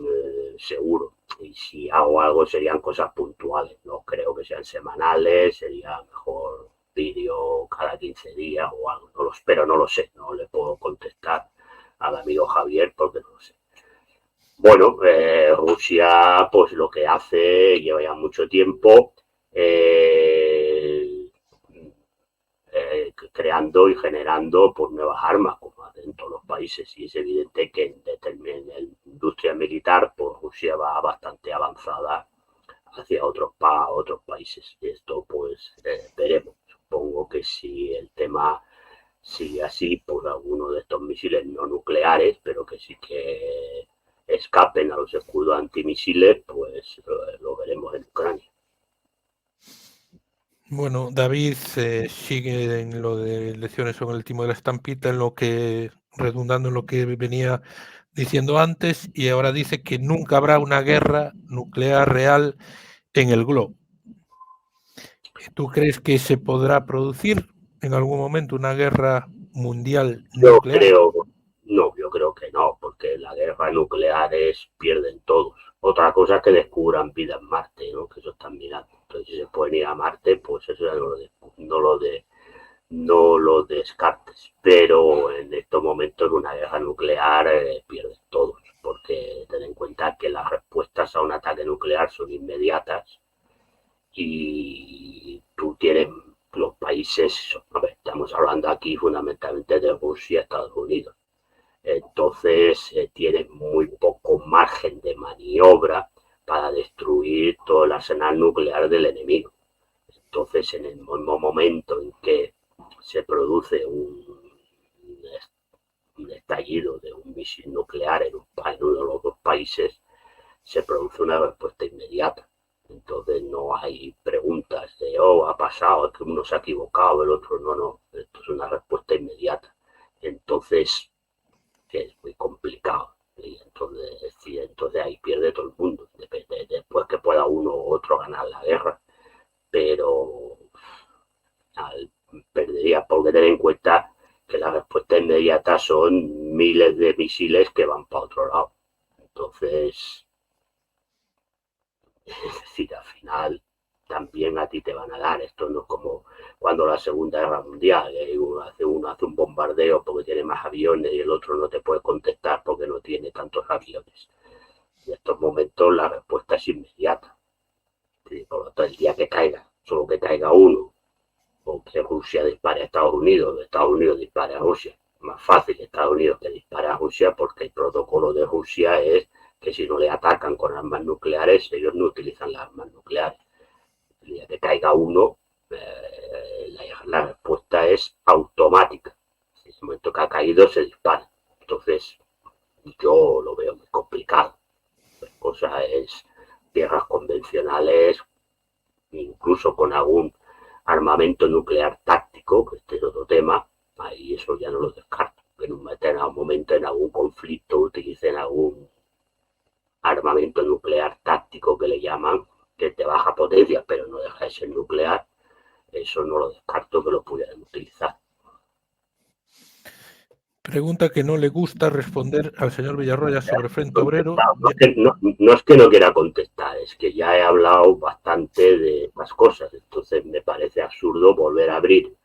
seguro, y si hago algo serían cosas puntuales, no creo que sean semanales, sería mejor vídeo cada 15 días o algo, no lo espero, no lo sé, no le puedo contestar al amigo Javier porque no lo sé. Bueno, Rusia, pues lo que hace, lleva ya mucho tiempo creando y generando pues, nuevas armas, como hacen todos los países. Y es evidente que en la industria militar, pues Rusia va bastante avanzada hacia otros países. Y esto, pues, veremos. Supongo que si el tema sigue así, pues alguno de estos misiles no nucleares, pero que sí que escapen a los escudos antimisiles, pues lo veremos en Ucrania. Bueno, David sigue en lo de lecciones sobre el timo de la estampita, redundando en lo que venía diciendo antes, y ahora dice que nunca habrá una guerra nuclear real en el globo. ¿Tú crees que se podrá producir en algún momento una guerra mundial nuclear? Yo creo que no, porque las guerras nucleares pierden todos. Otra cosa es que descubran vida en Marte, ¿no? Que eso están mirando. Entonces, si se pueden ir a Marte, pues eso ya no lo descartes. Pero en estos momentos una guerra nuclear pierden todos, porque ten en cuenta que las respuestas a un ataque nuclear son inmediatas y tú tienes los países, a ver, estamos hablando aquí fundamentalmente de Rusia y Estados Unidos. Entonces tienen muy poco margen de maniobra para destruir todo el arsenal nuclear del enemigo. Entonces, en el mismo momento en que se produce un estallido de un misil nuclear en uno de los dos países, se produce una respuesta inmediata. Entonces no hay preguntas de, oh, ha pasado, es que uno se ha equivocado, el otro no. Esto es una respuesta inmediata. Entonces es muy complicado. Y entonces ahí pierde todo el mundo. Después que pueda uno u otro ganar la guerra. Pero perdería, porque tener en cuenta que la respuesta inmediata son miles de misiles que van para otro lado. Entonces, es decir, al final también a ti te van a dar. Esto no es como cuando la Segunda Guerra Mundial, uno hace un bombardeo porque tiene más aviones y el otro no te puede contestar porque no tiene tantos aviones. En estos momentos la respuesta es inmediata. Por lo tanto, el día que caiga, solo que caiga uno, o que Rusia dispare a Estados Unidos dispare a Rusia. Más fácil Estados Unidos que dispare a Rusia porque el protocolo de Rusia es que si no le atacan con armas nucleares, ellos no utilizan las armas nucleares. El día que caiga uno, la respuesta es automática. En el momento que ha caído se dispara. Entonces, yo lo veo muy complicado. La cosa es guerras convencionales, incluso con algún armamento nuclear táctico, que este es otro tema, ahí eso ya no lo descarto. En un momento, en algún conflicto, utilicen algún armamento nuclear táctico que le llaman, que es de baja potencia, pero no deja de ser nuclear, eso no lo descarto que lo pudieran utilizar. Pregunta que no le gusta responder al señor Villarroya sobre Frente Obrero. No es que no quiera contestar, es que ya he hablado bastante de las cosas, entonces me parece absurdo volver a abrir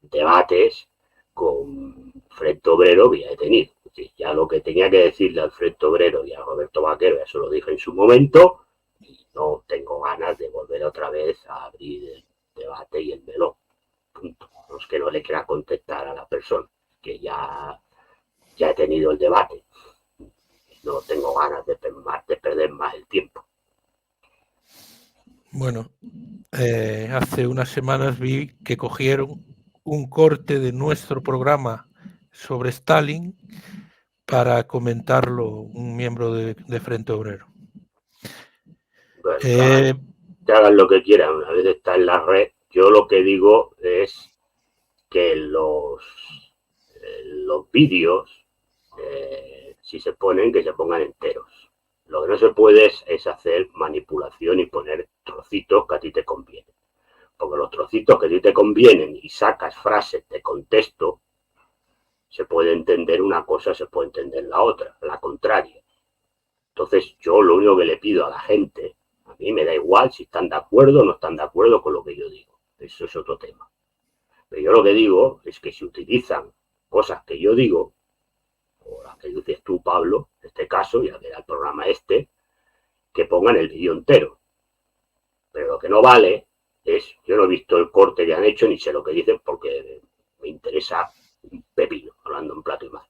debates con Frente Obrero que ya he tenido. Ya lo que tenía que decirle al Frente Obrero y a Roberto Vaquero, eso lo dije en su momento, y no tengo ganas de volver otra vez a abrir el debate y el melón. Punto. No es que no le quiera contestar a la persona, que ya he tenido el debate. No tengo ganas de perder más el tiempo. Bueno, hace unas semanas vi que cogieron un corte de nuestro programa sobre Stalin para comentarlo un miembro de Frente Obrero. Bueno, que hagan lo que quieran, una vez está en la red. Yo lo que digo es que los vídeos, si se ponen, que se pongan enteros. Lo que no se puede es hacer manipulación y poner trocitos que a ti te convienen. Porque los trocitos que a ti te convienen y sacas frases de contexto, se puede entender una cosa, se puede entender la otra, la contraria. Entonces yo lo único que le pido a la gente, a mí me da igual si están de acuerdo o no están de acuerdo con lo que yo digo. Eso es otro tema. Pero yo lo que digo es que si utilizan cosas que yo digo, o las que dices tú, Pablo, en este caso, ya que era el programa que pongan el vídeo entero. Pero lo que no vale es, yo no he visto el corte que han hecho ni sé lo que dicen porque me interesa un pepino, hablando en plato y más.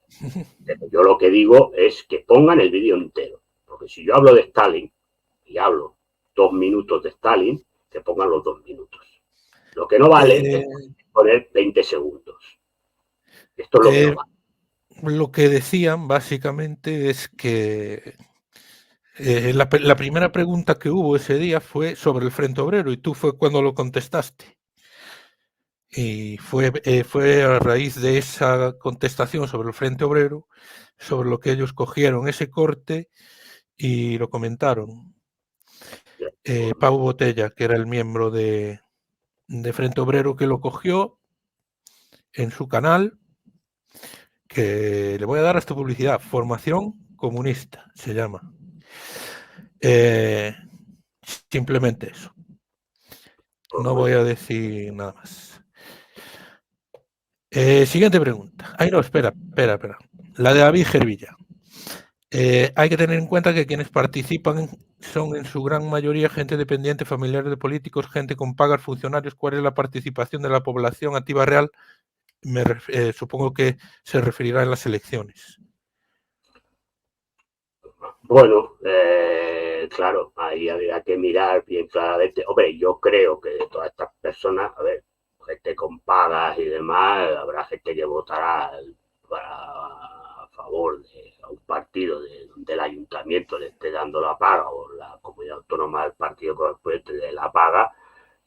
Pero yo lo que digo es que pongan el vídeo entero. Porque si yo hablo de Stalin y hablo 2 minutos de Stalin, que pongan los 2 minutos. Lo que no vale es poner 20 segundos. Esto es lo que no vale. Lo que decían básicamente es que la primera pregunta que hubo ese día fue sobre el Frente Obrero y tú fue cuando lo contestaste. Y fue a raíz de esa contestación sobre el Frente Obrero, sobre lo que ellos cogieron ese corte y lo comentaron. Pau Botella, que era el miembro de Frente Obrero, que lo cogió en su canal, que le voy a dar esta publicidad, Formación Comunista, se llama. Simplemente eso. No voy a decir nada más. Siguiente pregunta. Ay, no, espera. La de David Gervilla. Hay que tener en cuenta que quienes participan son en su gran mayoría gente dependiente, familiares de políticos, gente con pagas, funcionarios. ¿Cuál es la participación de la población activa real? Supongo que se referirá en las elecciones. Bueno, claro, ahí habría que mirar bien claramente. Hombre, yo creo que de todas estas personas, a ver, gente con pagas y demás, habrá gente que votará a favor de a un partido del ayuntamiento le esté dando la paga o la comunidad autónoma del partido correspondiente de la paga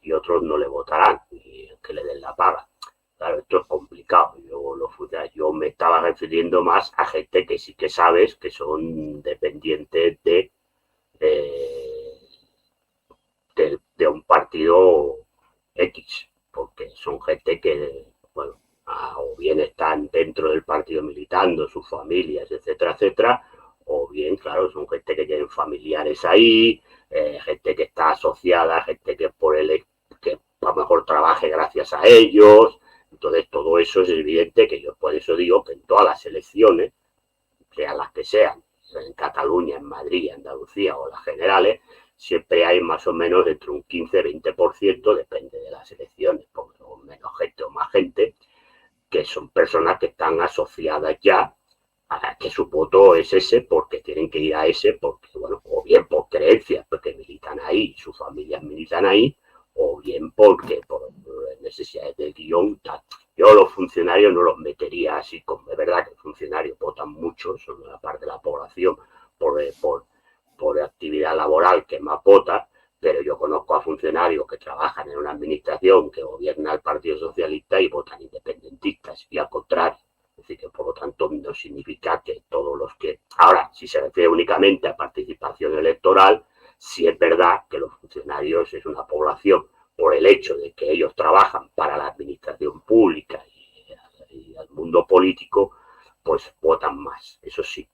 y otros no le votarán y que le den la paga. Claro, esto es complicado. Yo me estaba refiriendo más a gente que sí que sabes que son dependientes de un partido X, porque son gente que, bueno, o bien están dentro del partido militando, sus familias, etcétera, etcétera, o bien, claro, son gente que tienen familiares ahí, gente que está asociada, gente que que a lo mejor trabaje gracias a ellos. Entonces, todo eso es evidente que yo por eso digo que en todas las elecciones, sean las que sean, en Cataluña, en Madrid, Andalucía o las generales, siempre hay más o menos entre un 15-20%, depende de las elecciones, o menos gente o más gente, que son personas que están asociadas ya a que su voto es ese porque tienen que ir a ese, porque, bueno, o bien por creencias, porque militan ahí, sus familias militan ahí, o bien porque por necesidades del guión, tal. Yo los funcionarios no los metería así, como es verdad que los funcionarios votan mucho, son una parte de la población por actividad laboral que más vota, pero yo conozco a funcionarios que trabajan en una administración que gobierna el Partido Socialista y votan independentistas, y al contrario. Es decir, que por lo tanto no significa que todos los que... Ahora, si se refiere únicamente a participación electoral, sí es verdad que los funcionarios es una población, por el hecho de que ellos trabajan para la administración pública y al mundo político, pues votan más, eso sí.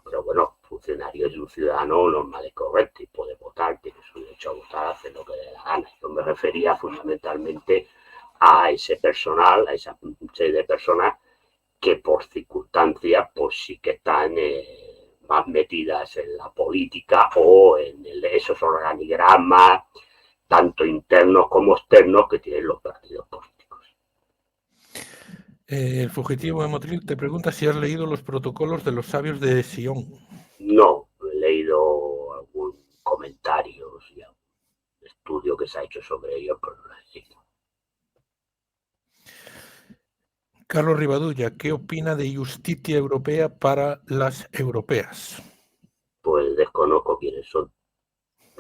Pero bueno, funcionario es un ciudadano normal y correcto y puede votar, tiene su derecho a votar, hacer lo que le dé la gana. Yo me refería fundamentalmente a ese personal, a esa serie de personas que por circunstancias pues sí que están más metidas en la política o en esos organigramas, tanto internos como externos, que tienen los partidos políticos. El fugitivo de Motril te pregunta si has leído los protocolos de los sabios de Sion. No, he leído algún comentario y algún estudio que se ha hecho sobre ello, pero no lo he leído. Carlos Rivadulla, ¿qué opina de Justicia Europea para las europeas? Pues desconozco quiénes son.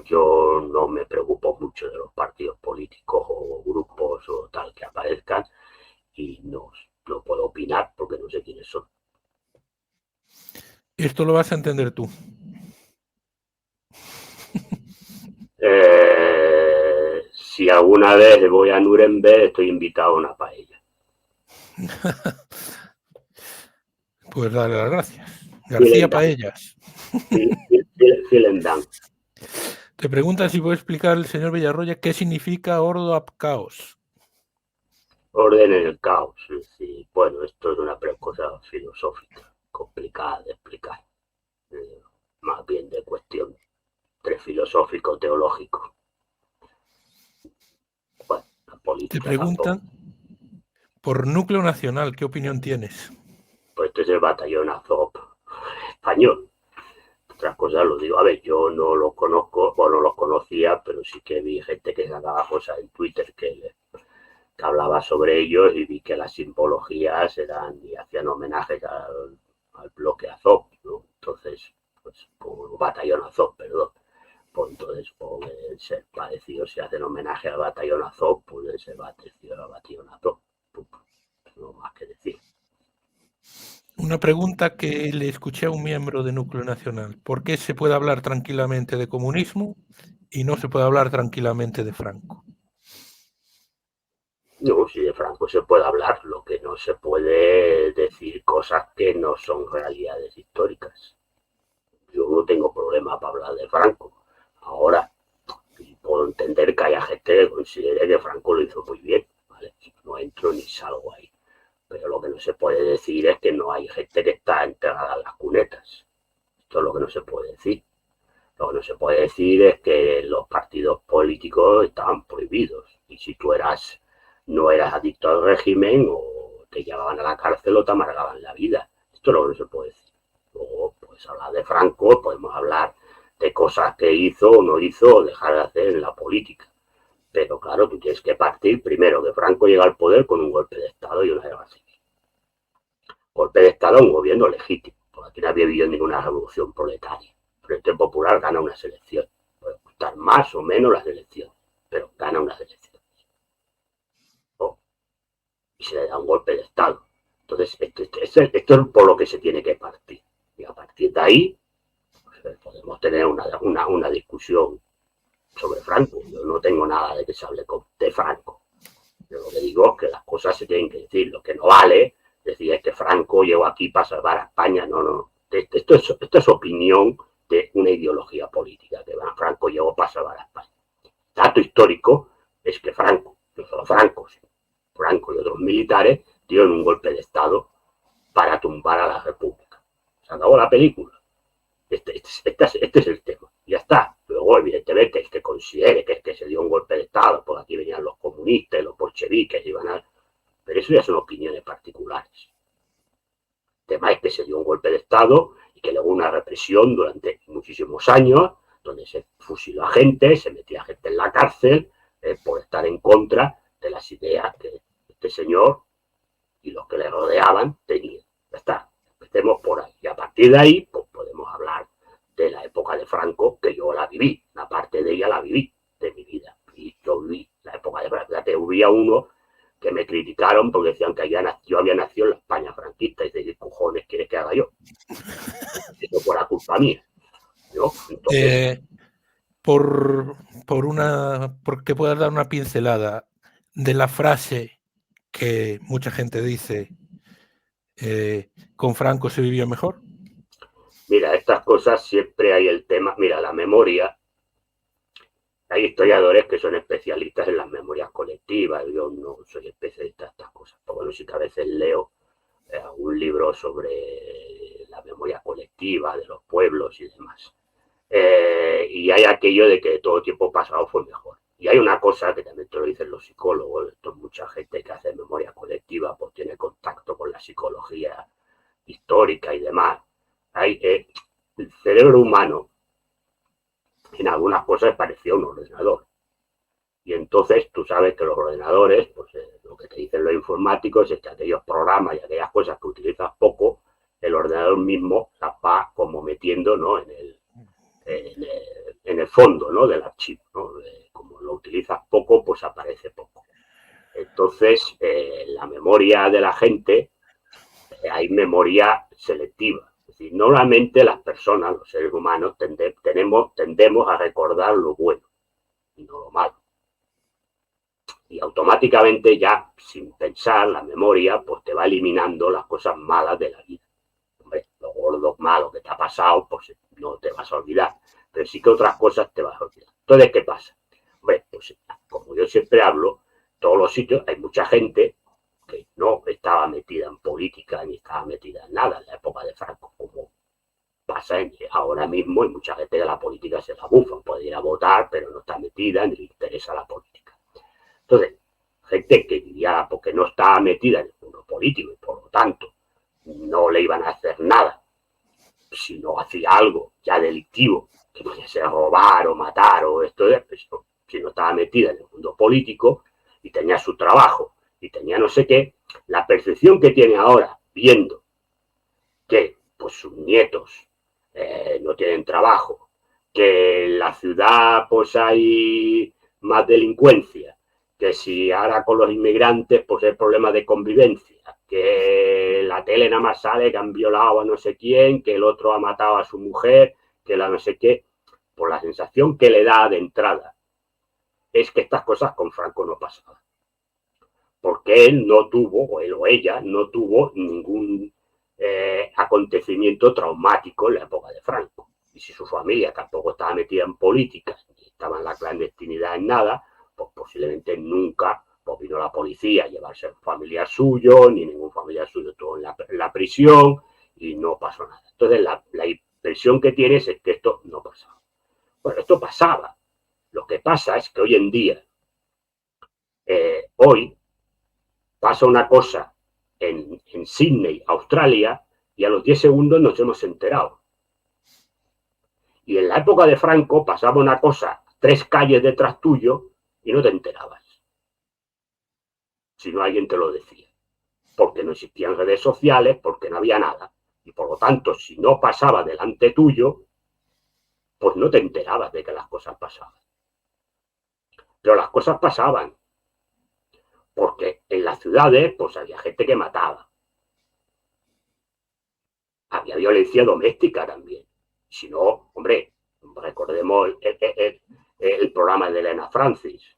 Yo no me preocupo mucho de los partidos políticos o grupos o tal que aparezcan y no puedo opinar porque no sé quiénes son. Esto lo vas a entender tú. Si alguna vez voy a Nuremberg, estoy invitado a una paella. Pues dale las gracias. García Paellas. Vielen Dank. Te pregunta si puede explicar el señor Villarroya qué significa Ordo ab Caos. Orden en el caos. Sí, bueno, esto es una cosa filosófica. complicada de explicar. Más bien de cuestión de filosófico-teológico. Bueno, la política te preguntan por núcleo nacional, ¿qué opinión tienes? Pues este es el batallón Azov español. Otras cosas lo digo, a ver, yo no lo conozco, o no los conocía, pero sí que vi gente que sacaba cosas en Twitter que hablaba sobre ellos y vi que las simbologías eran y hacían homenajes al bloque Azov, ¿no? Entonces, pues como batallón Azov, perdón. Pues entonces pueden ser parecidos, si hacen homenaje al batallón Azov, pueden ser parecidos al batallón Azov. No más que decir. Una pregunta que le escuché a un miembro de Núcleo Nacional. ¿Por qué se puede hablar tranquilamente de comunismo y no se puede hablar tranquilamente de Franco? No, si de Franco se puede hablar, lo que no se puede decir cosas que no son realidades históricas. Yo no tengo problema para hablar de Franco. Ahora, puedo entender que haya gente que considere que Franco lo hizo muy bien, ¿vale? No entro ni salgo ahí. Pero lo que no se puede decir es que no hay gente que está enterrada en las cunetas. Esto es lo que no se puede decir. Lo que no se puede decir es que los partidos políticos estaban prohibidos. Y si tú no eras adicto al régimen, o te llevaban a la cárcel o te amargaban la vida. Esto es lo que no se puede decir. Luego, pues hablar de Franco, podemos hablar de cosas que hizo o no hizo o dejar de hacer en la política. Pero claro, tú tienes que partir primero que Franco llega al poder con un golpe de Estado y una guerra civil. Golpe de Estado a un gobierno legítimo, porque aquí no había habido ninguna revolución proletaria. El Frente Popular gana unas elecciones. Puede gustar más o menos las elecciones, pero gana unas elecciones. ¿No? Y se le da un golpe de Estado. Entonces, esto es por lo que se tiene que partir. Y a partir de ahí, pues, podemos tener una discusión sobre Franco. Yo no tengo nada de que se hable de Franco. Yo lo que digo es que las cosas se tienen que decir. Lo que no vale decir es que Franco llegó aquí para salvar a España. No, no. Esto es opinión de una ideología política, que Franco llegó para salvar a España. Dato histórico es que Franco, no solo Franco, sino Franco y otros militares dieron un golpe de Estado para tumbar a la República. Se acabó la película. Este es el tema. Ya está. Luego, evidentemente, el que considere que es que se dio un golpe de Estado, porque aquí venían los comunistas, los bolcheviques, iban a... Pero eso ya son opiniones particulares. El tema es que se dio un golpe de Estado y que luego una represión durante muchísimos años, donde se fusiló a gente, se metía a gente en la cárcel por estar en contra de las ideas que este señor y los que le rodeaban tenían. Ya está. Empecemos por ahí. Y a partir de ahí, pues podemos hablar de la época de Franco, que yo la viví. La parte de ella la viví, de mi vida. Y yo viví la época de Franco. Ya hubo uno que me criticaron porque decían que yo había nacido en la España franquista. Y dice, ¿qué cojones quieres que haga yo? Eso fue la culpa mía, ¿no? Entonces, porque puedas dar una pincelada de la frase que mucha gente dice, con Franco se vivió mejor. Mira, estas cosas siempre hay el tema. Mira, la memoria. Hay historiadores que son especialistas en las memorias colectivas. Yo no soy especialista en estas cosas. Pero bueno, sí que a veces leo un libro sobre la memoria colectiva de los pueblos y demás. Y hay aquello de que todo tiempo pasado fue mejor. Y hay una cosa que también te lo dicen los psicólogos, esto es mucha gente que hace memoria colectiva, pues tiene contacto con la psicología histórica y demás. El cerebro humano en algunas cosas es parecido a un ordenador. Y entonces tú sabes que los ordenadores, pues lo que te dicen los informáticos es que aquellos programas y aquellas cosas que utilizas poco, el ordenador mismo las va como metiendo, ¿no? En el fondo, ¿no? Del archivo, ¿no? Como lo utilizas poco, pues aparece poco. Entonces, la memoria de la gente, hay memoria selectiva. Es decir, normalmente las personas, los seres humanos, tendemos a recordar lo bueno y no lo malo. Y automáticamente ya, sin pensar, la memoria pues te va eliminando las cosas malas de la vida. Hombre, lo gordo, malo que te ha pasado, pues no te vas a olvidar, pero sí que otras cosas te vas a olvidar. Entonces, ¿qué pasa? Hombre, pues como yo siempre hablo, en todos los sitios hay mucha gente que no estaba metida en política ni estaba metida en nada en la época de Franco, como pasa ahora mismo, y mucha gente de la política se la bufa, puede ir a votar, pero no está metida ni le interesa la política. Entonces, gente que vivía porque no estaba metida en el mundo político y por lo tanto no le iban a hacer nada si no hacía algo ya delictivo, que podía ser robar o matar o esto, si no estaba metida en el mundo político y tenía su trabajo y tenía no sé qué, la percepción que tiene ahora, viendo que pues sus nietos no tienen trabajo, que en la ciudad pues hay más delincuencia, que si ahora con los inmigrantes pues hay problemas de convivencia, que la tele nada más sale que han violado a no sé quién, que el otro ha matado a su mujer, que la no sé qué, por la sensación que le da de entrada es que estas cosas con Franco no pasaban. Porque él no tuvo, o él o ella, no tuvo ningún acontecimiento traumático en la época de Franco. Y si su familia tampoco estaba metida en política, ni estaba en la clandestinidad en nada, pues posiblemente nunca pues vino la policía a llevarse a un familiar suyo, ni ningún familiar suyo estuvo en la prisión, y no pasó nada. Entonces la impresión que tienes es que esto no pasaba. Bueno, esto pasaba. Lo que pasa es que hoy en día, hoy, pasa una cosa en Sydney, Australia, y a los 10 segundos nos hemos enterado. Y en la época de Franco pasaba una cosa 3 calles detrás tuyo y no te enterabas. Si no alguien te lo decía. Porque no existían redes sociales, porque no había nada. Y por lo tanto, si no pasaba delante tuyo, pues no te enterabas de que las cosas pasaban. Pero las cosas pasaban. Porque en las ciudades, pues había gente que mataba. Había violencia doméstica también. Si no, hombre, recordemos el programa de Elena Francis.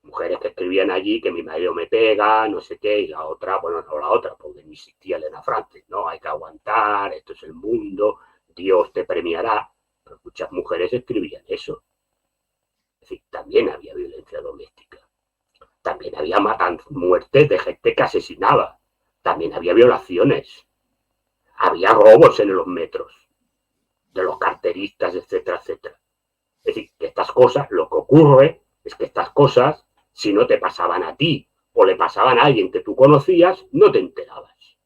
Mujeres que escribían allí que mi marido me pega, no sé qué, y la otra, bueno, no la otra, porque no existía Elena Francis, ¿no? Hay que aguantar, esto es el mundo, Dios te premiará. Pero muchas mujeres escribían eso. Es decir, también había violencia doméstica. También había muertes de gente que asesinaba. También había violaciones. Había robos en los metros de los carteristas, etcétera, etcétera. Es decir, que estas cosas, lo que ocurre es que estas cosas, si no te pasaban a ti o le pasaban a alguien que tú conocías, no te enterabas.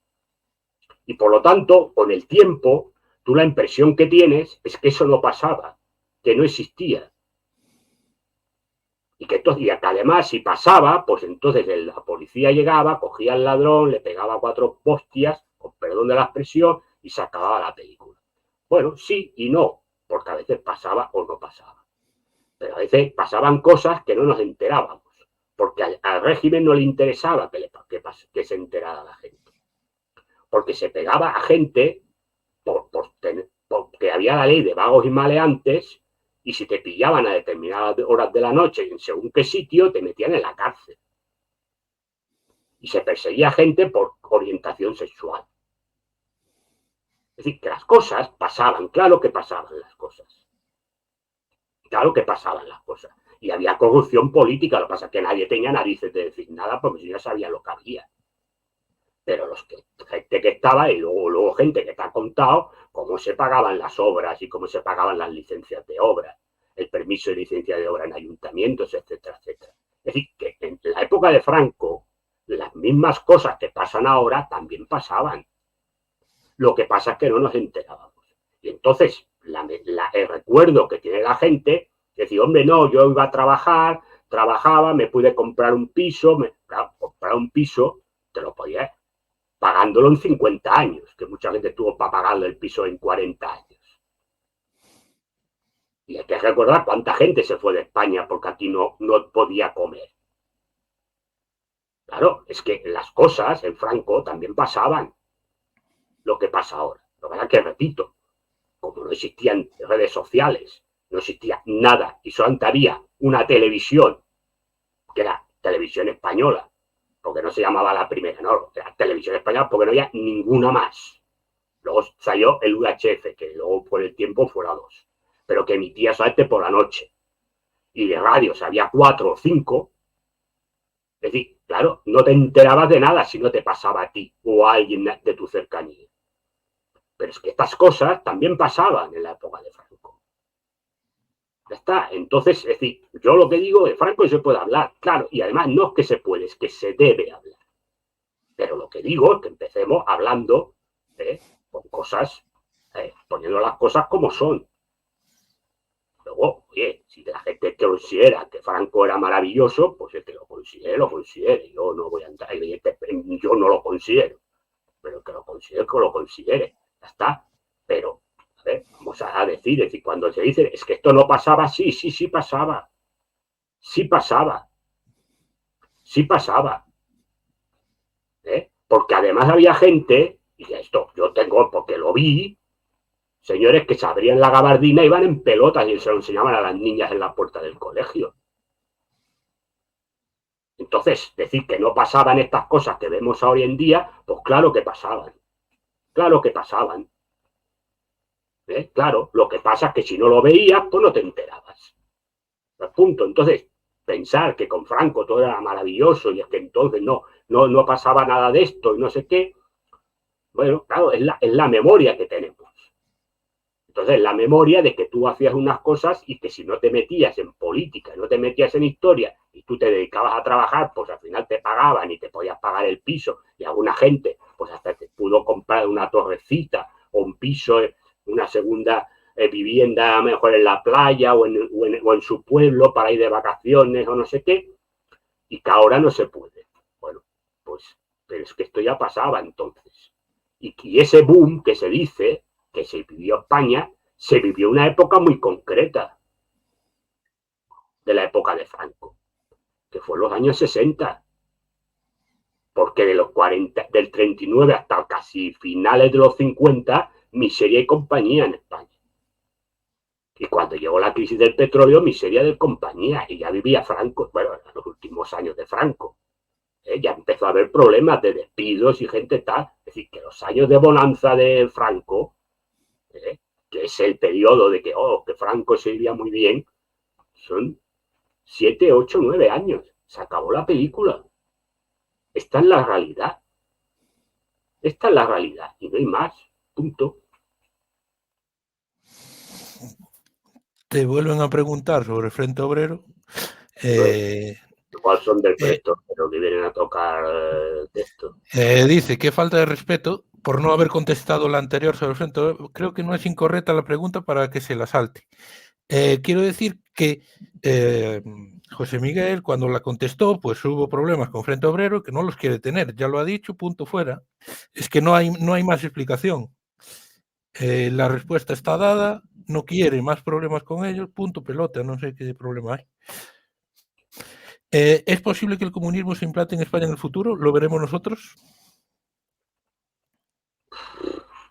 Y por lo tanto, con el tiempo, tú la impresión que tienes es que eso no pasaba, que no existía. Y que además, si pasaba, pues entonces la policía llegaba, cogía al ladrón, le pegaba 4 hostias, con perdón de la expresión, y se acababa la película. Bueno, sí y no, porque a veces pasaba o no pasaba. Pero a veces pasaban cosas que no nos enterábamos, porque al régimen no le interesaba que se enterara la gente. Porque se pegaba a gente porque había la ley de vagos y maleantes, y si te pillaban a determinadas horas de la noche en según qué sitio, te metían en la cárcel. Y se perseguía gente por orientación sexual. Es decir, que las cosas pasaban, claro que pasaban las cosas. Claro que pasaban las cosas. Y había corrupción política, lo que pasa es que nadie tenía narices de decir nada porque si ya sabía lo que había. Pero gente que estaba y luego gente que te ha contado cómo se pagaban las obras y cómo se pagaban las licencias de obra, el permiso de licencia de obra en ayuntamientos, etcétera, etcétera. Es decir, que en la época de Franco, las mismas cosas que pasan ahora también pasaban. Lo que pasa es que no nos enterábamos. Y entonces, el recuerdo que tiene la gente, es decir, hombre, no, yo iba a trabajar, trabajaba, me pude comprar un piso, claro, comprar un piso, te lo podías pagándolo en 50 años, que mucha gente tuvo para pagarle el piso en 40 años. Y hay que recordar cuánta gente se fue de España porque aquí no podía comer. Claro, es que las cosas en Franco también pasaban lo que pasa ahora. Lo que pasa es que, repito, como no existían redes sociales, no existía nada y solamente había una televisión, que era televisión española, porque no se llamaba la primera, no, era televisión española porque no había ninguna más. Luego salió el UHF, que luego por el tiempo fue la 2, pero que emitía solamente por la noche. Y de radios había 4 o 5, Es decir, claro, no te enterabas de nada si no te pasaba a ti o a alguien de tu cercanía. Pero es que estas cosas también pasaban en la época de Franco. Ya está. Entonces, es decir, yo lo que digo de Franco se puede hablar, claro, y además no es que se puede, es que se debe hablar. Pero lo que digo es que empecemos hablando con cosas, poniendo las cosas como son. Luego, oye, si la gente considera que Franco era maravilloso, pues el que lo considere, lo considere. Yo no voy a entrar, yo no lo considero, pero el que lo considere, que lo considere. Ya está. Pero, a ver, vamos a decir, es decir, cuando se dice, es que esto no pasaba, sí, sí, sí pasaba. Sí pasaba. Sí pasaba. Porque además había gente, y esto yo tengo porque lo vi, señores que se abrían la gabardina, iban en pelotas y se lo enseñaban a las niñas en la puerta del colegio. Entonces, decir que no pasaban estas cosas que vemos hoy en día, pues claro que pasaban. Claro que pasaban. Claro, lo que pasa es que si no lo veías, pues no te enterabas. Punto. Entonces, pensar que con Franco todo era maravilloso y es que entonces no pasaba nada de esto y no sé qué, bueno, claro, es la memoria que tenemos. Entonces, la memoria de que tú hacías unas cosas y que si no te metías en política, no te metías en historia y tú te dedicabas a trabajar, pues al final te pagaban y te podías pagar el piso y alguna gente, pues hasta te pudo comprar una torrecita o un piso, una segunda vivienda mejor en la playa o en su pueblo para ir de vacaciones o no sé qué, y que ahora no se puede. Bueno, pues, pero es que esto ya pasaba entonces. Y ese boom que se dice, que se vivió España, se vivió una época muy concreta de la época de Franco, que fue los años 60, porque de los 40, del 39 hasta casi finales de los 50, miseria y compañía en España. Y cuando llegó la crisis del petróleo, miseria de compañía, y ya vivía Franco, bueno, en los últimos años de Franco. Ya empezó a haber problemas de despidos y gente tal. Es decir, que los años de bonanza de Franco, que es el periodo de que Franco se vivía muy bien, son 7, 8, 9 años. Se acabó la película. Esta es la realidad. Esta es la realidad y no hay más. Punto. Te vuelven a preguntar sobre el Frente Obrero. Igual son del Frente Obrero que vienen a tocar esto. Dice que falta de respeto por no haber contestado la anterior sobre el Frente Obrero. Creo que no es incorrecta la pregunta para que se la salte. Quiero decir que José Miguel, cuando la contestó, pues hubo problemas con Frente Obrero, que no los quiere tener, ya lo ha dicho, punto fuera. Es que no hay más explicación. La respuesta está dada, no quiere más problemas con ellos, punto pelota, no sé qué problema hay. ¿Es posible que el comunismo se implante en España en el futuro? ¿Lo veremos nosotros?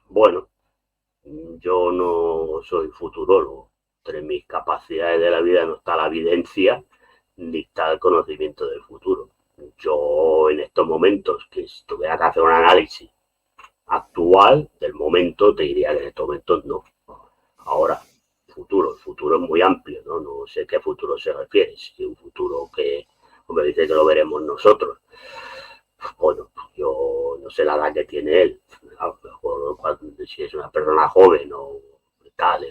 Bueno, yo no soy futurólogo. Entre mis capacidades de la vida no está la evidencia ni está el conocimiento del futuro. Yo en estos momentos, que si tuviera que hacer un análisis actual del momento, te diría que en estos momentos no. Ahora, el futuro es muy amplio, ¿no? No sé qué futuro se refiere. Si un futuro que, como dice que lo veremos nosotros. Bueno, yo no sé la edad que tiene él. A lo mejor si es una persona joven o tal,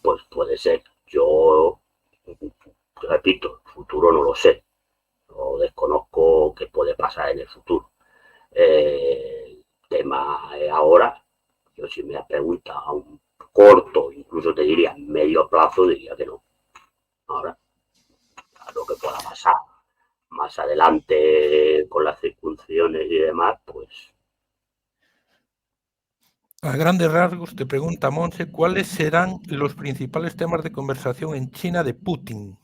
pues puede ser. Yo, repito, el futuro no lo sé. No desconozco qué puede pasar en el futuro. El tema ahora, yo si me pregunta a un corto, incluso te diría medio plazo, diría que no. Ahora, a lo que pueda pasar más adelante con las circunstancias y demás, pues A grandes rasgos, te pregunta Monse, ¿cuáles serán los principales temas de conversación en China de Putin?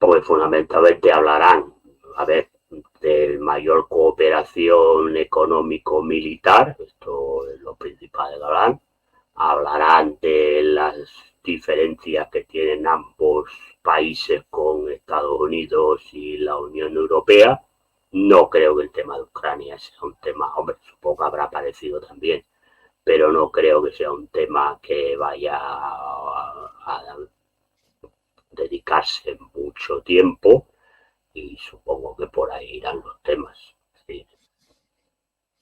pues fundamentalmente hablarán, a ver, de mayor cooperación económico-militar, esto es lo principal que hablarán de las diferencias que tienen ambos países con Estados Unidos y la Unión Europea. No creo que el tema de Ucrania sea un tema, hombre, supongo que habrá aparecido también, pero no creo que sea un tema que vaya a dedicarse mucho tiempo. y supongo que por ahí irán los temas. Sí,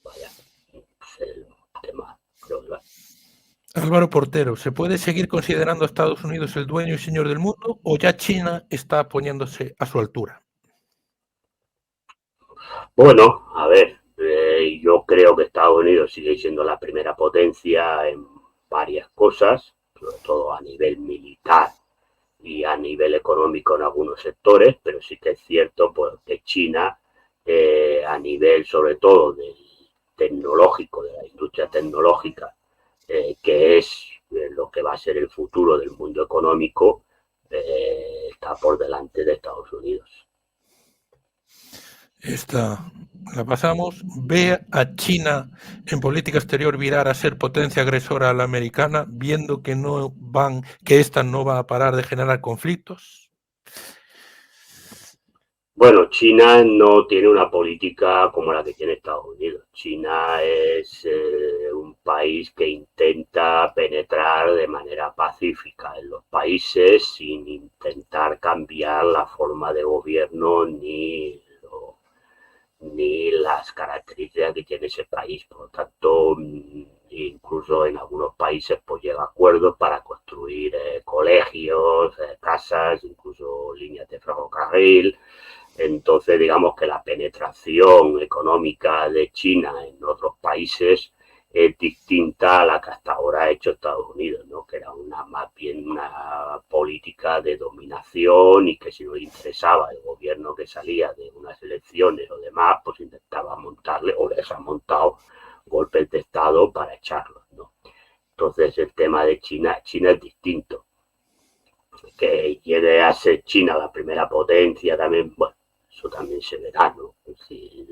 vaya, pues el tema, creo que va. Álvaro Portero, ¿se puede seguir considerando a Estados Unidos el dueño y señor del mundo o ya China está poniéndose a su altura? Bueno, a ver, yo creo que Estados Unidos sigue siendo la primera potencia en varias cosas, sobre todo a nivel militar y a nivel económico en algunos sectores, pero sí que es cierto pues, que China, a nivel sobre todo del tecnológico, de la industria tecnológica, que es lo que va a ser el futuro del mundo económico, está por delante de Estados Unidos. Esta la pasamos. ¿Ve a China en política exterior virar a ser potencia agresora a la americana, viendo que esta no va a parar de generar conflictos? Bueno, China no tiene una política como la que tiene Estados Unidos. China es un país que intenta penetrar de manera pacífica en los países sin intentar cambiar la forma de gobierno ni las características que tiene ese país. Por lo tanto, incluso en algunos países pues llega a acuerdos para construir colegios, casas, incluso líneas de ferrocarril. Entonces, digamos que la penetración económica de China en otros países es distinta a la que hasta ahora ha hecho Estados Unidos, ¿no? Que era más bien una política de dominación y que si no le interesaba el gobierno que salía de unas elecciones o demás, pues intentaba montarle o les ha montado golpes de Estado para echarlos, ¿no? Entonces el tema de China es distinto. Que llegue a ser China la primera potencia también, bueno, eso también se verá, ¿no? Es decir,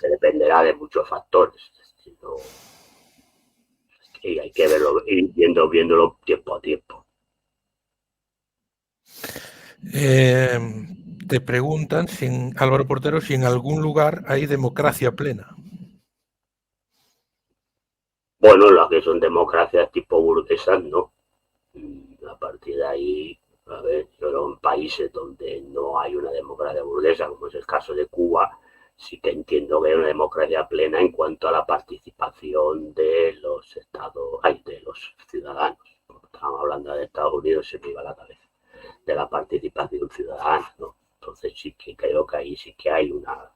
que dependerá de muchos factores. Es decir, no, y hay que verlo, ir viéndolo tiempo a tiempo. Te preguntan, Álvaro Portero, si en algún lugar hay democracia plena. Bueno, las que son democracias tipo burguesas, no. A partir de ahí, a ver, yo en países donde no hay una democracia burguesa, como es el caso de Cuba, sí que entiendo que hay una democracia plena en cuanto a la participación de los estados, de los ciudadanos. Estamos hablando de Estados Unidos, se me iba a la cabeza, de la participación ciudadana, ¿no? Entonces sí que creo que ahí sí que hay una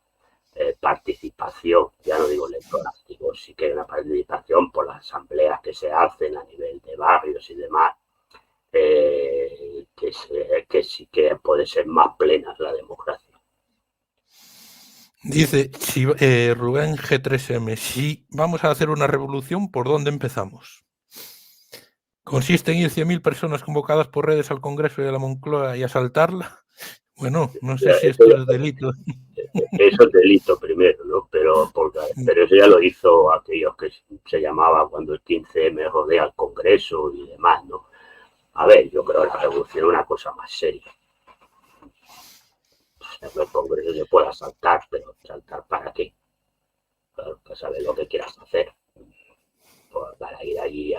participación, ya no digo electoral, digo sí que hay una participación por las asambleas que se hacen a nivel de barrios y demás, que sí que puede ser más plena la democracia. Dice Rubén G3M, si vamos a hacer una revolución, ¿por dónde empezamos? ¿Consiste en ir 100.000 personas convocadas por redes al Congreso de la Moncloa y asaltarla? Bueno, no sé si esto es delito. Eso es delito primero, ¿no? Pero eso ya lo hizo aquellos que se llamaba cuando el 15M rodea al Congreso y demás, ¿no? A ver, yo creo que la revolución es una cosa más seria. El Congreso se puede asaltar, pero ¿asaltar para qué? Claro, para saber lo que quieras hacer. Pues para ir allí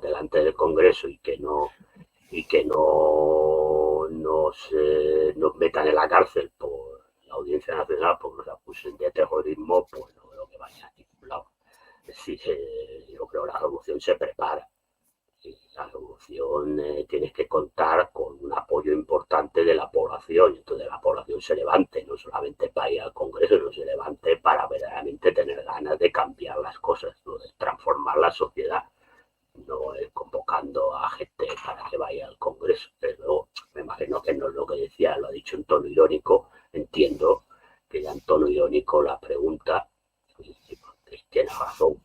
delante del Congreso y que no nos metan en la cárcel por la Audiencia Nacional porque nos acusen de terrorismo, pues no creo que vaya a ningún lado. Es decir, yo creo que la revolución se prepara. Y la revolución tienes que contar con un apoyo importante de la población, entonces la población se levante, no solamente para ir al Congreso, no se levante para verdaderamente tener ganas de cambiar las cosas, ¿no? De transformar la sociedad, no convocando a gente para que vaya al Congreso. Pero me imagino que no es lo que decía, lo ha dicho en tono irónico, entiendo que ya en tono irónico la pregunta, y tiene razón.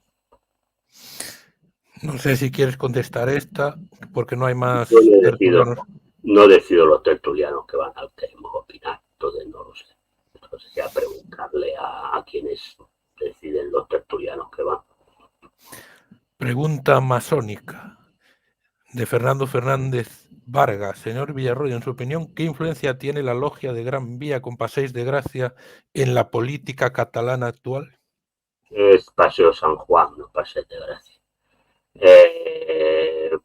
No sé si quieres contestar esta, porque no hay más Yo tertulianos. no decido los tertulianos que van a queremos opinar, entonces no lo sé. Entonces ya preguntarle a quienes deciden los tertulianos que van. Pregunta masónica de Fernando Fernández Vargas. Señor Villarroya, en su opinión, ¿qué influencia tiene la logia de Gran Vía con Paseis de Gracia en la política catalana actual? Es Paseo San Juan, no Paseo de Gracia.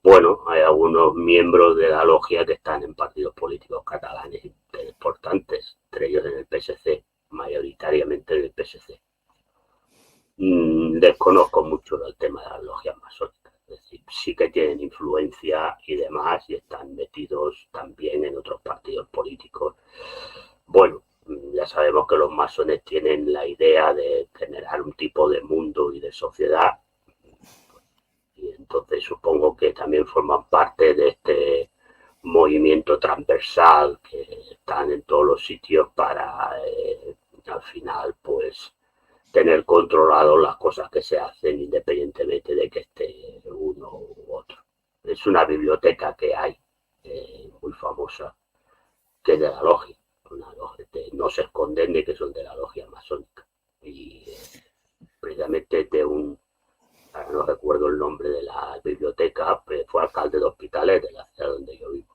Bueno, hay algunos miembros de la logia que están en partidos políticos catalanes importantes, entre ellos en el PSC, mayoritariamente en el PSC. Desconozco mucho el tema de las logias masónicas, es decir, sí que tienen influencia y demás, y están metidos también en otros partidos políticos. Bueno, ya sabemos que los masones tienen la idea de generar un tipo de mundo y de sociedad, y entonces supongo que también forman parte de este movimiento transversal que están en todos los sitios para al final pues tener controlado las cosas que se hacen independientemente de que esté uno u otro. Es una biblioteca que hay muy famosa, que es de la logia. Una logia no se esconden de que son de la logia masónica. Y precisamente de un, ahora no recuerdo el nombre de la biblioteca, pero fue alcalde de Hospitalet, de la ciudad donde yo vivo.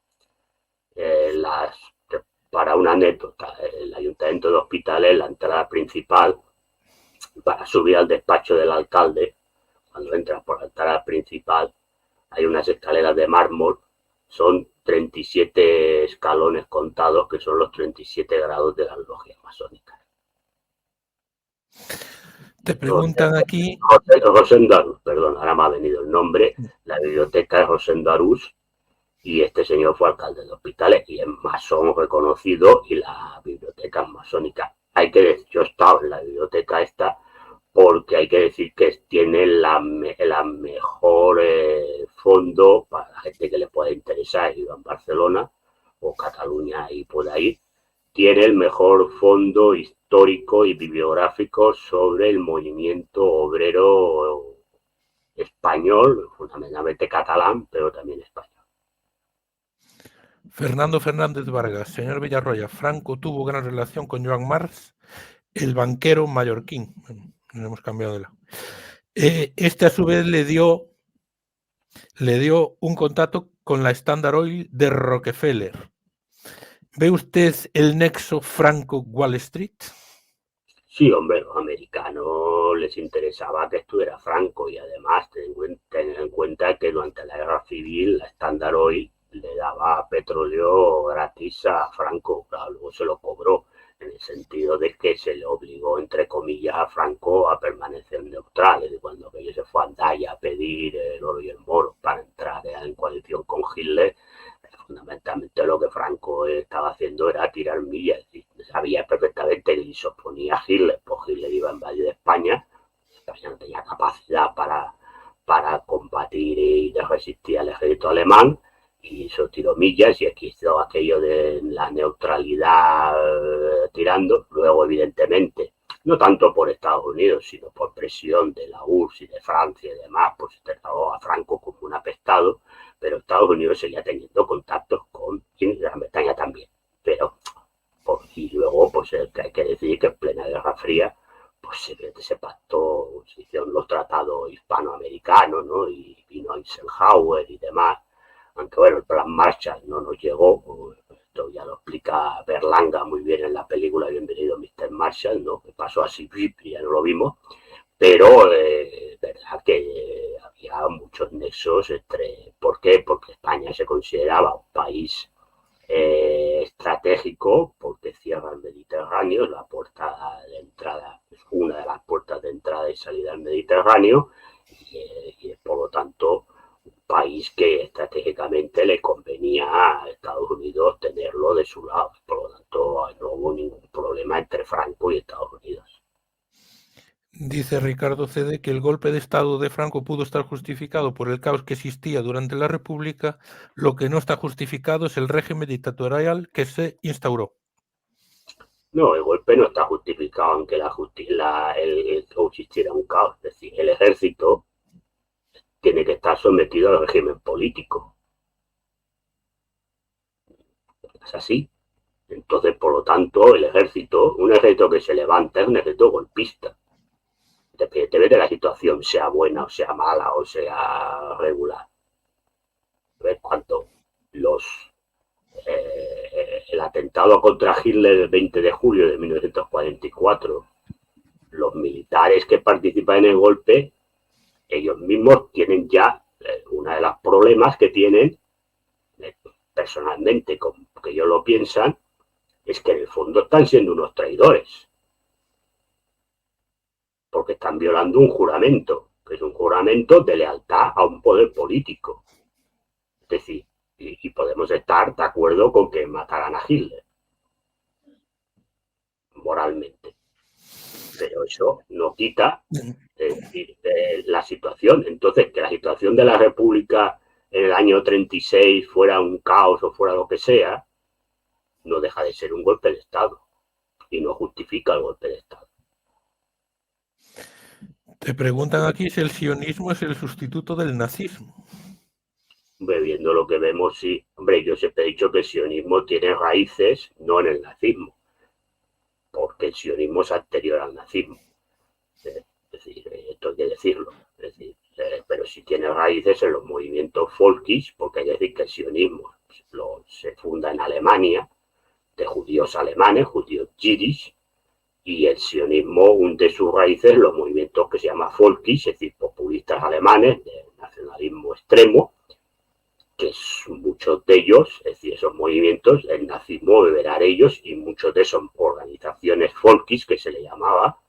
Para una anécdota, el ayuntamiento de Hospitalet, la entrada principal, para subir al despacho del alcalde, cuando entras por la entrada principal, hay unas escaleras de mármol, son 37 escalones contados, que son los 37 grados de las logias masónicas. Te preguntan aquí... Rosendarus, perdón, ahora me ha venido el nombre, la biblioteca es Rosendarus, y este señor fue alcalde de Hospitalet y es masón reconocido, y la biblioteca es masónica. Hay que decir, yo he estado en la biblioteca esta, porque hay que decir que tiene la mejor fondo para la gente que le pueda interesar, iba en Barcelona o Cataluña y por ahí, tiene el mejor fondo histórico y bibliográfico sobre el movimiento obrero español, fundamentalmente catalán, pero también español. Fernando Fernández Vargas, señor Villarroya, Franco tuvo gran relación con Joan March, el banquero mallorquín. Bueno, nos hemos cambiado de lado. Este a su vez le dio un contacto con la Standard Oil de Rockefeller. ¿Ve usted el nexo Franco-Wall Street? Sí, hombre, los americanos les interesaba que estuviera Franco, y además ten en cuenta que durante la guerra civil la Standard Oil le daba petróleo gratis a Franco, claro, luego se lo cobró, en el sentido de que se le obligó, entre comillas, a Franco a permanecer neutral. Es decir, cuando aquello se fue a Andaya a pedir el oro y el moro para entrar en coalición con Hitler, fundamentalmente lo que Franco estaba haciendo era tirar millas. Sabía perfectamente que si se oponía a Hitler, pues Hitler iba a invadir España. España no tenía capacidad para combatir y de resistir al ejército alemán, y eso tiró millas, y aquí hizo aquello de la neutralidad tirando. Luego, evidentemente, no tanto por Estados Unidos, sino por presión de la URSS y de Francia y demás, pues se trató a Franco como un apestado, pero Estados Unidos seguía teniendo contactos con Gran Bretaña también. Pero, y luego, pues hay que decir que en plena Guerra Fría, pues se pactó, se hicieron los tratados hispanoamericanos, ¿no? Y vino Eisenhower y demás, aunque bueno, el plan Marshall no nos llegó. Esto ya lo explica Berlanga muy bien en la película Bienvenido Mr. Marshall, ¿no? Que pasó así, y ya no lo vimos, pero verdad que había muchos nexos entre... ¿Por qué? Porque España se consideraba un país estratégico, porque cierra el Mediterráneo, la puerta de entrada, es una de las puertas de entrada y salida al Mediterráneo, y por lo tanto un país que estratégicamente le convenía a Estados Unidos tenerlo de su lado. Por lo tanto, no hubo ningún problema entre Franco y Estados Unidos. Dice Ricardo Cede que el golpe de Estado de Franco pudo estar justificado por el caos que existía durante la República. Lo que no está justificado es el régimen dictatorial que se instauró. No, el golpe no está justificado, aunque existiera un caos. Es decir, el ejército tiene que estar sometido al régimen político. Es así. Entonces, por lo tanto, un ejército que se levanta es un ejército golpista. Independientemente de la situación, sea buena o sea mala o sea regular. Cuando el atentado contra Hitler el 20 de julio de 1944, los militares que participan en el golpe, ellos mismos tienen ya uno de los problemas que tienen personalmente, que ellos lo piensan, es que en el fondo están siendo unos traidores, porque están violando un juramento, que es un juramento de lealtad a un poder político. Es decir, y podemos estar de acuerdo con que mataran a Hitler, moralmente. Pero eso no quita la situación. Entonces, que la situación de la República en el año 36 fuera un caos o fuera lo que sea, no deja de ser un golpe de Estado y no justifica el golpe de Estado. Te preguntan aquí si el sionismo es el sustituto del nazismo. Hombre, viendo lo que vemos, sí. Hombre, yo siempre he dicho que el sionismo tiene raíces no en el nazismo, porque el sionismo es anterior al nazismo. Es decir, esto hay que decirlo. Es decir, pero sí tiene raíces en los movimientos folkish, porque hay que decir que el sionismo se funda en Alemania, de judíos alemanes, judíos yiddish, y el sionismo hunde sus raíces en los movimientos que se llama folkish, es decir, populistas alemanes, de nacionalismo extremo, que muchos de ellos, es decir, esos movimientos, el nazismo beberá de ellos, y muchos de esos organizaciones folkish, que se le llamaba,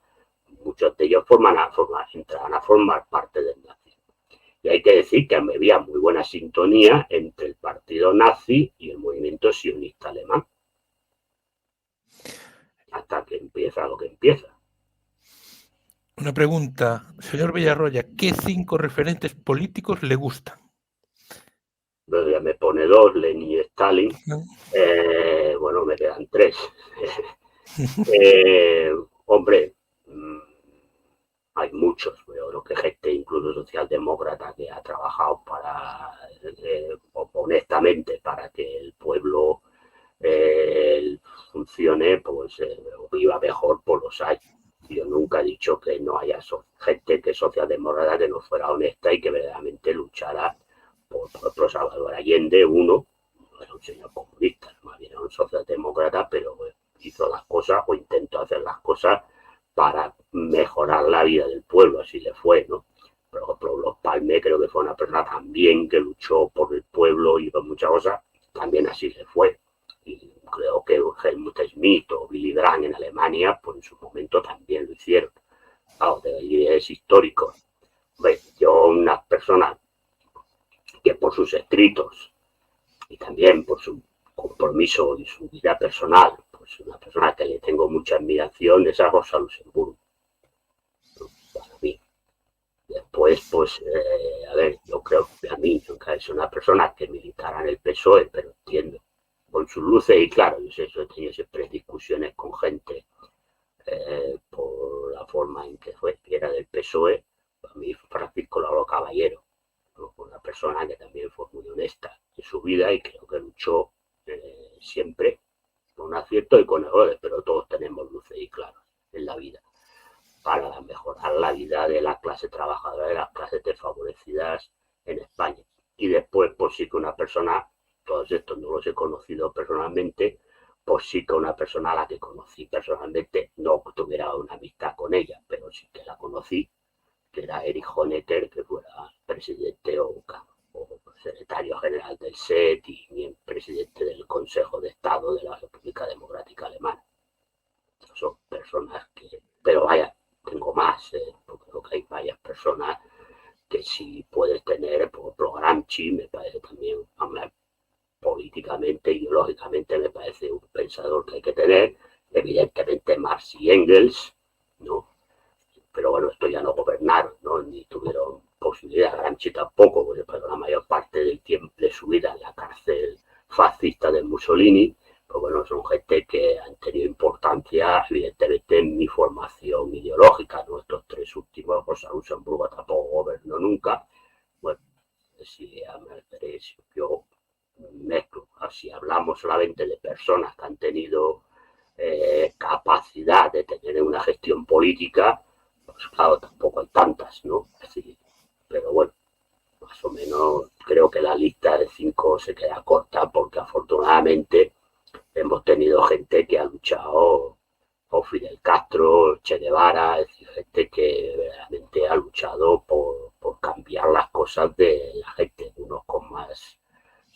muchos de ellos entraban a formar parte del nazismo. Y hay que decir que había muy buena sintonía entre el partido nazi y el movimiento sionista alemán. Hasta que empieza lo que empieza. Una pregunta, señor Villarroya, ¿qué 5 referentes políticos le gustan? Luego ya me pone 2, Lenin y Stalin. Bueno, me quedan 3. Hombre, hay muchos, yo creo que gente, incluso socialdemócrata, que ha trabajado para, honestamente, para que el pueblo funcione, pues viva mejor por los años. Yo nunca he dicho que no haya gente que socialdemócrata que no fuera honesta y que verdaderamente luchara por Salvador Allende. Uno era un señor comunista, más bien era un socialdemócrata, pero hizo las cosas o intentó hacer las cosas para mejorar la vida del pueblo, así le fue, ¿no? Por ejemplo, Los Palme creo que fue una persona también que luchó por el pueblo y por muchas cosas, también así le fue. Y creo que Helmut Schmidt o Willy Brandt en Alemania, pues en su momento también lo hicieron. Claro, de líderes históricos. Yo, una persona que por sus escritos y también por su compromiso y su vida personal, pues una persona que le tengo mucha admiración es a Rosa Luxemburgo, para mí. Después, pues, a ver, yo creo que a mí nunca es una persona que militara en el PSOE, pero entiendo con sus luces, y claro, yo sé, yo he tenido siempre discusiones con gente por la forma en que fue, que era del PSOE. Para mí Francisco Lauro Caballero, ¿no? Una persona que también fue muy honesta en su vida y creo que luchó siempre con acierto y con errores, pero todos tenemos luces y claros en la vida para mejorar la vida de la clase trabajadora, de las clases desfavorecidas en España. Y después, pues sí que una persona, todos estos no los he conocido personalmente, pues sí que una persona a la que conocí personalmente, no tuviera una amistad con ella, pero sí que la conocí, que era Erich Honecker, que fuera presidente o secretario general del SET y presidente del Consejo de Estado de la República Democrática Alemana. Son personas que, pero vaya, tengo más, porque creo que hay varias personas que sí puedes tener, por ejemplo, Gramsci me parece también, políticamente, ideológicamente me parece un pensador que hay que tener, evidentemente Marx y Engels, ¿no? Pero bueno, esto ya no gobernaron, ¿no? Ni tuvieron posibilidad, Gramsci tampoco, porque pasó la mayor parte del tiempo de su vida en la cárcel fascista de Mussolini. Pues bueno, son gente que han tenido importancia, evidentemente, en mi formación ideológica, ¿no? Estos 3 últimos, Rosa Luxemburgo tampoco gobernó nunca. Bueno, si yo mezclo, si hablamos solamente de personas que han tenido capacidad de tener una gestión política, pues claro, tampoco hay tantas, ¿no? Así, pero bueno, más o menos creo que la lista de 5 se queda corta porque afortunadamente hemos tenido gente que ha luchado, o Fidel Castro, Che Guevara, es decir, gente que verdaderamente ha luchado por cambiar las cosas de la gente, unos con más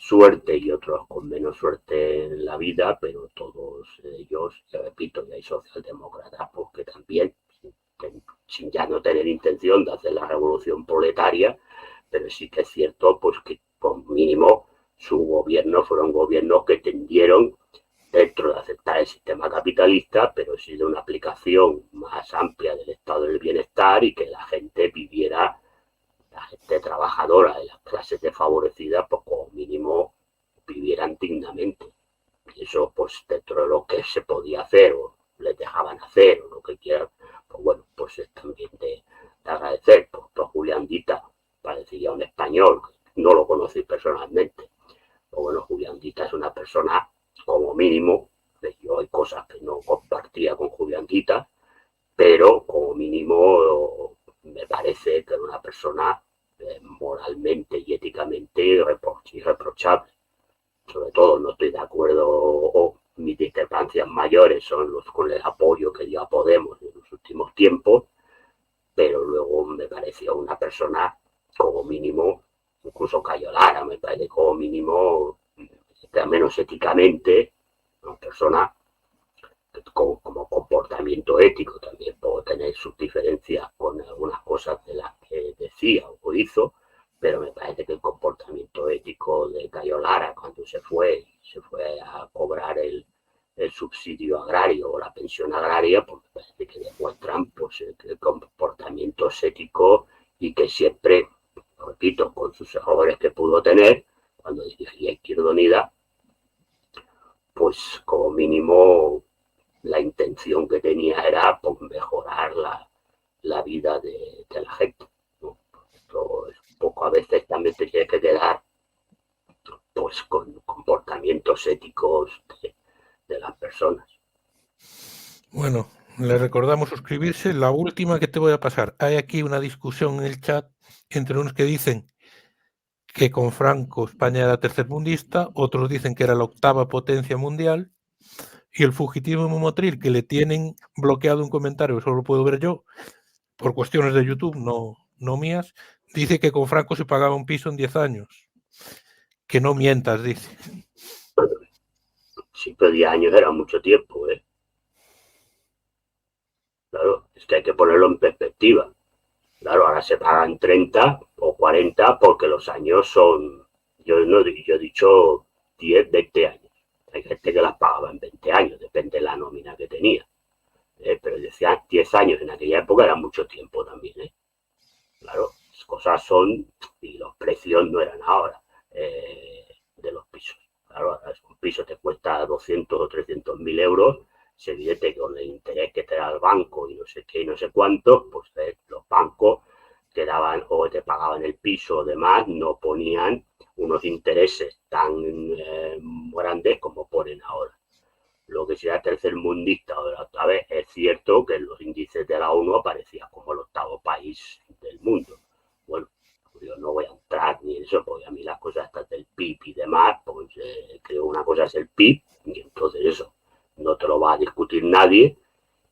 suerte y otros con menos suerte en la vida, pero todos ellos, repito, y hay socialdemócratas pues, que también, sin ya no tener intención de hacer la revolución proletaria, pero sí que es cierto pues que por mínimo su gobierno fueron gobiernos que tendieron dentro de aceptar el sistema capitalista, pero sí de una aplicación más amplia del estado del bienestar y que la gente viviera, la gente trabajadora de las clases desfavorecidas, pues como mínimo vivieran dignamente. Y eso, pues dentro de lo que se podía hacer o les dejaban hacer o lo que quieran, pues bueno, pues es también de agradecer. Pues Julián Dita parecía un español, no lo conocí personalmente. Pues bueno, Julián Dita es una persona, como mínimo, yo hay cosas que no compartía con Julián Dita, pero como mínimo me parece que era una persona moralmente y éticamente irreprochable. Sobre todo no estoy de acuerdo, o mis discrepancias mayores son los con el apoyo que dio a Podemos en los últimos tiempos, pero luego me pareció una persona como mínimo, incluso Cayo Lara, me parece como mínimo, al menos éticamente, una persona como comportamiento ético. También puedo tener sus diferencias con algunas cosas de las que decía o hizo, pero me parece que el comportamiento ético de Cayo Lara cuando se fue a cobrar el subsidio agrario o la pensión agraria, pues me parece que demuestran pues, comportamientos éticos y que siempre, repito, con sus errores que pudo tener cuando dirigía Izquierda Unida, pues como mínimo la intención que tenía era pues, mejorar la vida de la gente, ¿no? Esto es un poco, a veces también te tiene que quedar pues con comportamientos éticos de las personas. Bueno, le recordamos suscribirse. La última que te voy a pasar. Hay aquí una discusión en el chat entre unos que dicen que con Franco España era tercermundista, otros dicen que era la octava potencia mundial, y el fugitivo Momotril, que le tienen bloqueado un comentario, solo lo puedo ver yo, por cuestiones de YouTube, no mías, dice que con Franco se pagaba un piso en 10 años. Que no mientas, dice. Siempre 10 años era mucho tiempo, ¿eh? Claro, es que hay que ponerlo en perspectiva. Claro, ahora se pagan 30 o 40 porque los años son, yo he dicho 10, 20 años. Hay gente que las pagaba en 20 años, depende de la nómina que tenía. Pero decía 10 años en aquella época era mucho tiempo también. Claro, las cosas son, y los precios no eran ahora de los pisos. Claro, ahora un piso te cuesta 200 o 300.000 euros, es evidente que con el interés que te da el banco y no sé qué y no sé cuánto, pues los bancos te daban o te pagaban el piso o demás, no ponían unos intereses tan grandes como ponen ahora. Lo que sea tercermundista o de la otra vez, es cierto que en los índices de la ONU aparecía como el octavo país del mundo. Bueno, yo no voy a entrar ni en eso, porque a mí las cosas estas del PIB y demás, pues creo una cosa es el PIB, y entonces eso no te lo va a discutir nadie,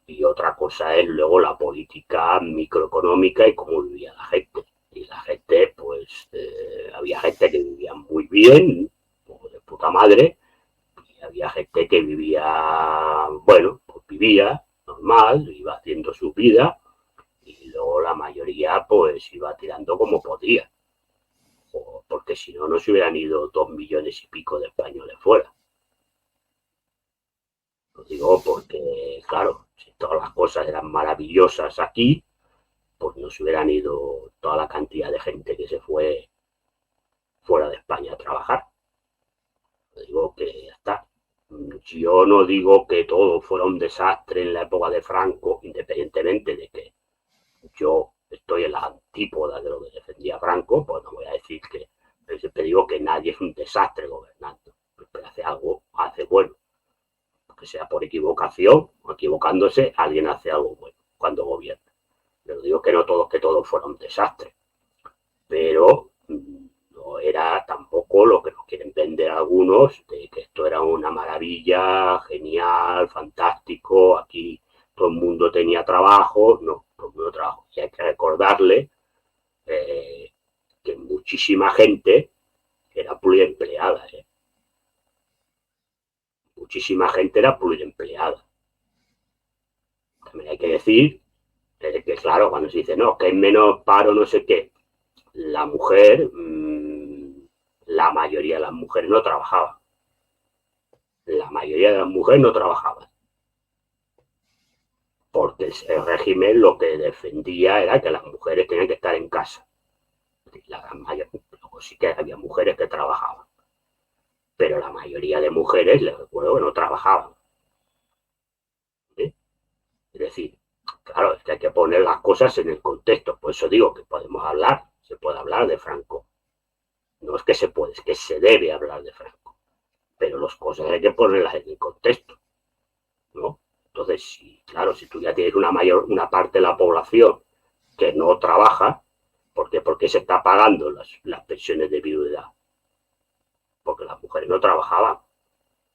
y otra cosa es luego la política microeconómica y cómo vivía la gente. Y la gente, pues, había gente que vivía muy bien, de puta madre, y había gente que vivía, bueno, pues vivía normal, iba haciendo su vida, y luego la mayoría pues iba tirando como podía, porque si no, no se hubieran ido 2 millones y pico de españoles fuera. Lo digo porque, claro, si todas las cosas eran maravillosas aquí, pues no se hubieran ido toda la cantidad de gente que se fue fuera de España a trabajar. Lo digo que ya está. Yo no digo que todo fuera un desastre en la época de Franco, independientemente de que yo estoy en la antípoda de lo que defendía Franco, pues no voy a decir que, pero siempre digo que nadie es un desastre gobernando, pero hace algo, hace bueno, que sea por equivocación o equivocándose, alguien hace algo bueno cuando gobierna. Pero digo que todo fuera un desastre, pero no era tampoco lo que nos quieren vender algunos, de que esto era una maravilla, genial, fantástico, aquí todo el mundo tenía trabajo, no, todo el mundo trabajo. Y hay que recordarle que muchísima gente era pluriempleada. Muchísima gente era pluriempleada. También hay que decir que, claro, cuando se dice, no, que hay menos paro, no sé qué, la mujer, la mayoría de las mujeres no trabajaban. La mayoría de las mujeres no trabajaban. Porque el régimen lo que defendía era que las mujeres tenían que estar en casa. La gran mayoría, sí que había mujeres que trabajaban, pero la mayoría de mujeres, les recuerdo, que no trabajaban. ¿Sí? Es decir, claro, es que hay que poner las cosas en el contexto. Por eso digo que podemos hablar, se puede hablar de Franco. No es que se puede, es que se debe hablar de Franco. Pero las cosas hay que ponerlas en el contexto, ¿no? Entonces, claro, si tú ya tienes una parte de la población que no trabaja, ¿por qué? Porque se está pagando las pensiones de viudedad. Porque las mujeres no trabajaban.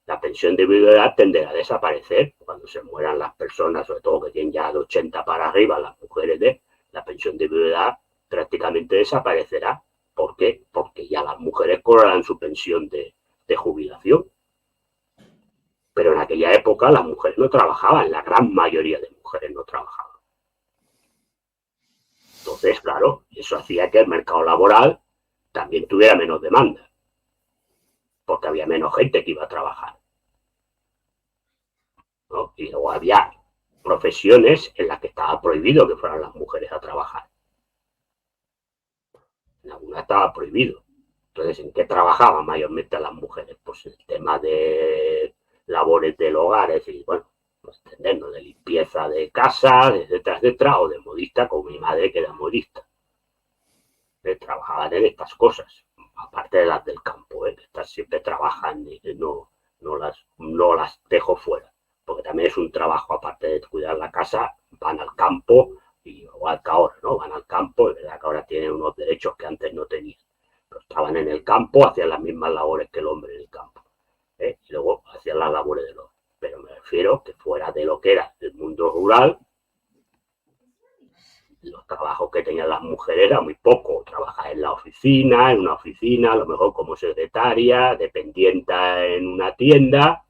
La pensión de viudedad tenderá a desaparecer cuando se mueran las personas, sobre todo que tienen ya de 80 para arriba, las mujeres la pensión de viudedad prácticamente desaparecerá. ¿Por qué? Porque ya las mujeres cobrarán su pensión de jubilación. Pero en aquella época las mujeres no trabajaban, la gran mayoría de mujeres no trabajaban. Entonces, claro, eso hacía que el mercado laboral también tuviera menos demanda, porque había menos gente que iba a trabajar, ¿no? Y luego había profesiones en las que estaba prohibido que fueran las mujeres a trabajar. En algunas estaba prohibido. Entonces, ¿en qué trabajaban mayormente las mujeres? Pues el tema de labores del hogar, es decir, bueno, pues entendernos, de limpieza de casa, etcétera, etcétera, o de modista, como mi madre que era modista. Trabajaban en estas cosas, aparte de las del campo, que estas siempre trabajan y no las dejo fuera, porque también es un trabajo, aparte de cuidar la casa, van al campo, y igual que ahora, ¿no? Van al campo, es verdad que ahora tienen unos derechos que antes no tenían, pero estaban en el campo, hacían las mismas labores que el hombre en el campo, y luego hacían las labores del hombre. Pero me refiero que fuera de lo que era el mundo rural, los trabajos que tenían las mujeres era muy poco. Trabajar en una oficina, a lo mejor como secretaria, dependienta en una tienda,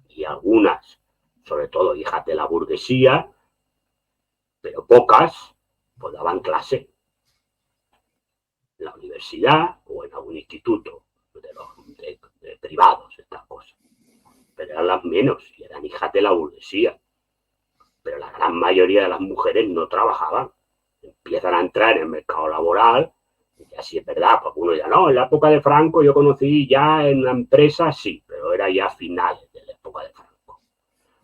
y algunas, sobre todo hijas de la burguesía, pero pocas, pues daban clase en la universidad o en algún instituto de privados, estas cosas. Pero eran las menos y eran hijas de la burguesía. Pero la gran mayoría de las mujeres no trabajaban. Empiezan a entrar en el mercado laboral, y así es verdad, porque uno ya no, en la época de Franco yo conocí ya en la empresa, sí, pero era ya a finales de la época de Franco,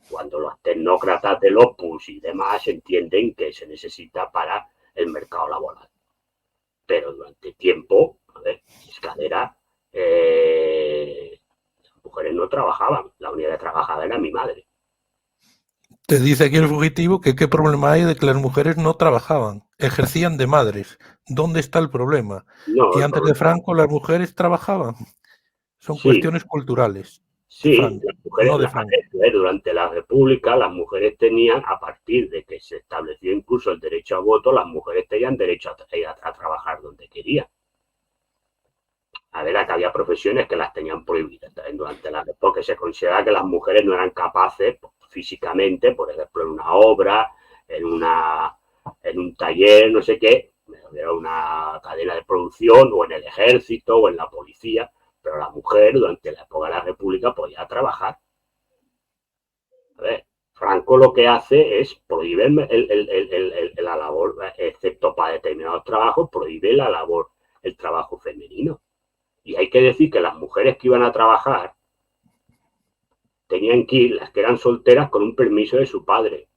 cuando los tecnócratas del Opus y demás entienden que se necesita para el mercado laboral. Pero durante tiempo, a ver, Escalera, las mujeres no trabajaban, la única que trabajaba era mi madre. Te dice aquí el fugitivo que qué problema hay de que las mujeres no trabajaban, ejercían de madres. ¿Dónde está el problema? No, Y antes de Franco las mujeres trabajaban. Son sí, cuestiones culturales de sí, Franco, las mujeres, no de Franco. durante la República, las mujeres tenían, a partir de que se estableció incluso el derecho a voto, las mujeres tenían derecho a trabajar donde querían. A ver, que había profesiones que las tenían prohibidas durante porque se consideraba que las mujeres no eran capaces físicamente, por ejemplo, en una obra, en un taller, no sé qué, era una cadena de producción, o en el ejército, o en la policía, pero la mujer durante la época de la República podía trabajar. A ver, Franco lo que hace es prohibir la labor, excepto para determinados trabajos, prohíbe la labor, el trabajo femenino. Y hay que decir que las mujeres que iban a trabajar tenían que ir, las que eran solteras, con un permiso de su padre.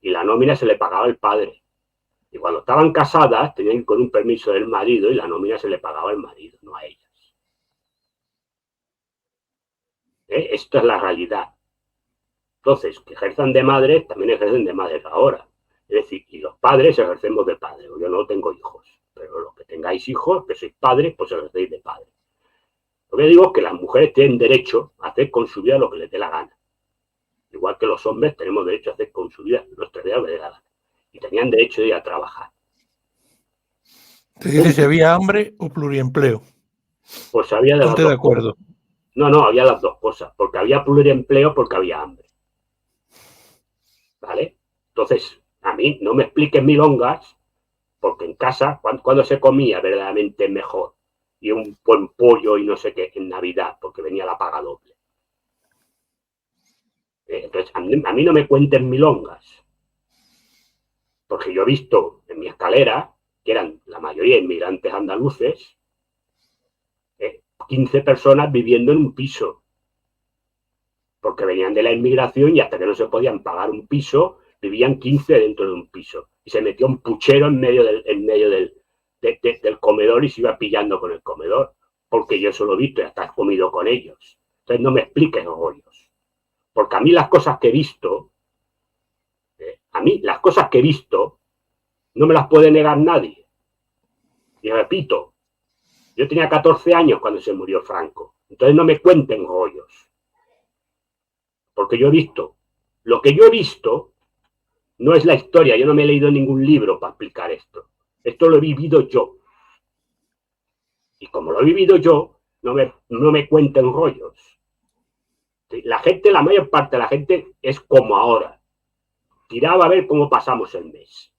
Y la nómina se le pagaba al padre. Y cuando estaban casadas, tenían que ir con un permiso del marido y la nómina se le pagaba al marido, no a ellas. Esto es la realidad. Entonces, que ejerzan de madres, también ejercen de madres ahora. Es decir, y los padres ejercemos de padres. Yo no tengo hijos, pero los que tengáis hijos, que sois padres, pues ejercéis de padres. Lo que digo es que las mujeres tienen derecho a hacer con su vida lo que les dé la gana. Igual que los hombres tenemos derecho a hacer con su vida nuestra vida lo que les dé la gana. Y tenían derecho de ir a trabajar. Te dice si había hambre o pluriempleo. Pues había de las Ponte dos de acuerdo. cosas. No, había las dos cosas, porque había pluriempleo, porque había hambre. ¿Vale? Entonces, a mí no me expliquen milongas, porque en casa, cuando se comía verdaderamente mejor, y un buen pollo y no sé qué, en Navidad, porque venía la paga doble. Entonces, a mí no me cuenten milongas, porque yo he visto en mi escalera, que eran la mayoría inmigrantes andaluces, 15 personas viviendo en un piso, porque venían de la inmigración y hasta que no se podían pagar un piso, vivían 15 dentro de un piso. Y se metió un puchero en medio del comedor y se iba pillando con el comedor, porque yo eso lo he visto y hasta he comido con ellos. Entonces no me expliques rollos, porque a mí las cosas que he visto, no me las puede negar nadie. Y repito, yo tenía 14 años cuando se murió Franco, entonces no me cuenten rollos, porque yo he visto. Lo que yo he visto no es la historia, yo no me he leído ningún libro para explicar esto. Esto lo he vivido yo. Y como lo he vivido yo, no me cuenten rollos. La gente, la mayor parte de la gente es como ahora. Tiraba a ver cómo pasamos el mes.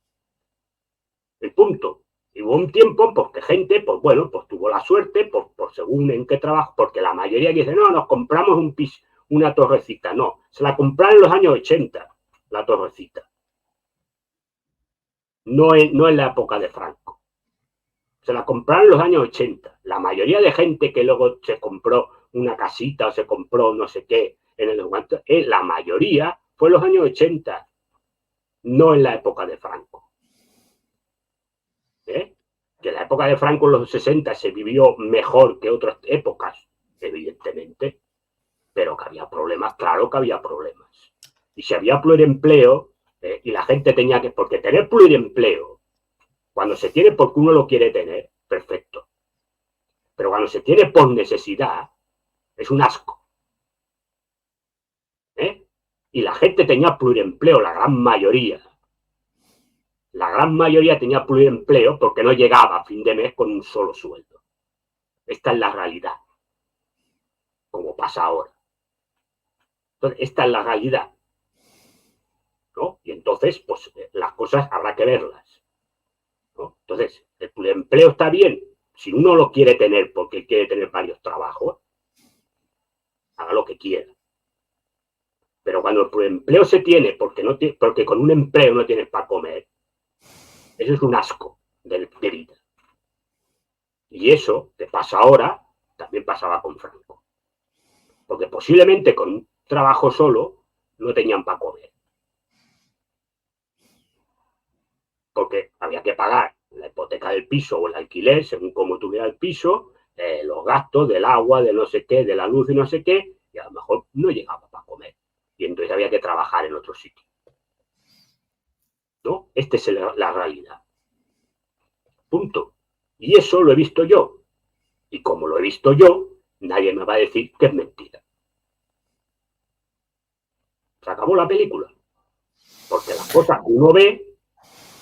El punto. Y hubo un tiempo porque gente, pues bueno, pues tuvo la suerte, por según en qué trabajo, porque la mayoría dice, no, nos compramos un piso, una torrecita. No, se la compraron en los años 80, la torrecita. No en la época de Franco. Se la compraron en los años 80. La mayoría de gente que luego se compró una casita o se compró no sé qué, la mayoría fue en los años 80, no en la época de Franco. Que en la época de Franco, en los 60, se vivió mejor que otras épocas, evidentemente, pero que había problemas, claro que había problemas. Y si había pluriempleo, y la gente tenía que, porque tener pluriempleo, cuando se tiene porque uno lo quiere tener, perfecto. Pero cuando se tiene por necesidad, es un asco. Y la gente tenía pluriempleo, la gran mayoría. La gran mayoría tenía pluriempleo porque no llegaba a fin de mes con un solo sueldo. Esta es la realidad, como pasa ahora. Entonces, esta es la realidad, ¿no? Y entonces, pues las cosas habrá que verlas, ¿no? Entonces, el pluriempleo está bien si uno lo quiere tener porque quiere tener varios trabajos, haga lo que quiera. Pero cuando el pluriempleo se tiene porque con un empleo no tienes para comer, eso es un asco de vida. Y eso que pasa ahora, también pasaba con Franco. Porque posiblemente con un trabajo solo no tenían para comer. Porque había que pagar la hipoteca del piso o el alquiler, según cómo tuviera el piso, los gastos del agua, de no sé qué, de la luz y no sé qué, y a lo mejor no llegaba para comer. Y entonces había que trabajar en otro sitio. ¿No? Esta es la realidad. Punto. Y eso lo he visto yo. Y como lo he visto yo, nadie me va a decir que es mentira. Se acabó la película. Porque las cosas que uno ve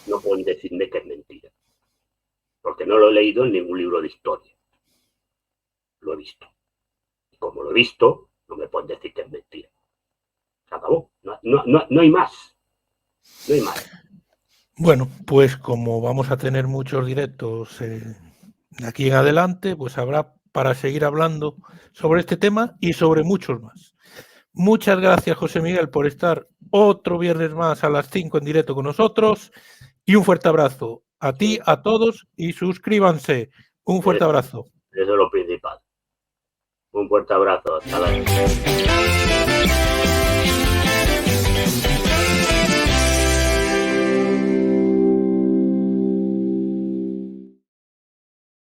no pueden decirme que es mentira. Porque no lo he leído en ningún libro de historia. Lo he visto. Y como lo he visto, no me pueden decir que es mentira. Se acabó. No hay más. No hay más. Bueno, pues como vamos a tener muchos directos de aquí en adelante, pues habrá para seguir hablando sobre este tema y sobre muchos más. Muchas gracias, José Miguel, por estar otro viernes más a las 5 en directo con nosotros y un fuerte abrazo a ti, a todos, y suscríbanse. Un fuerte abrazo. Eso es lo principal. Un fuerte abrazo. Hasta la próxima.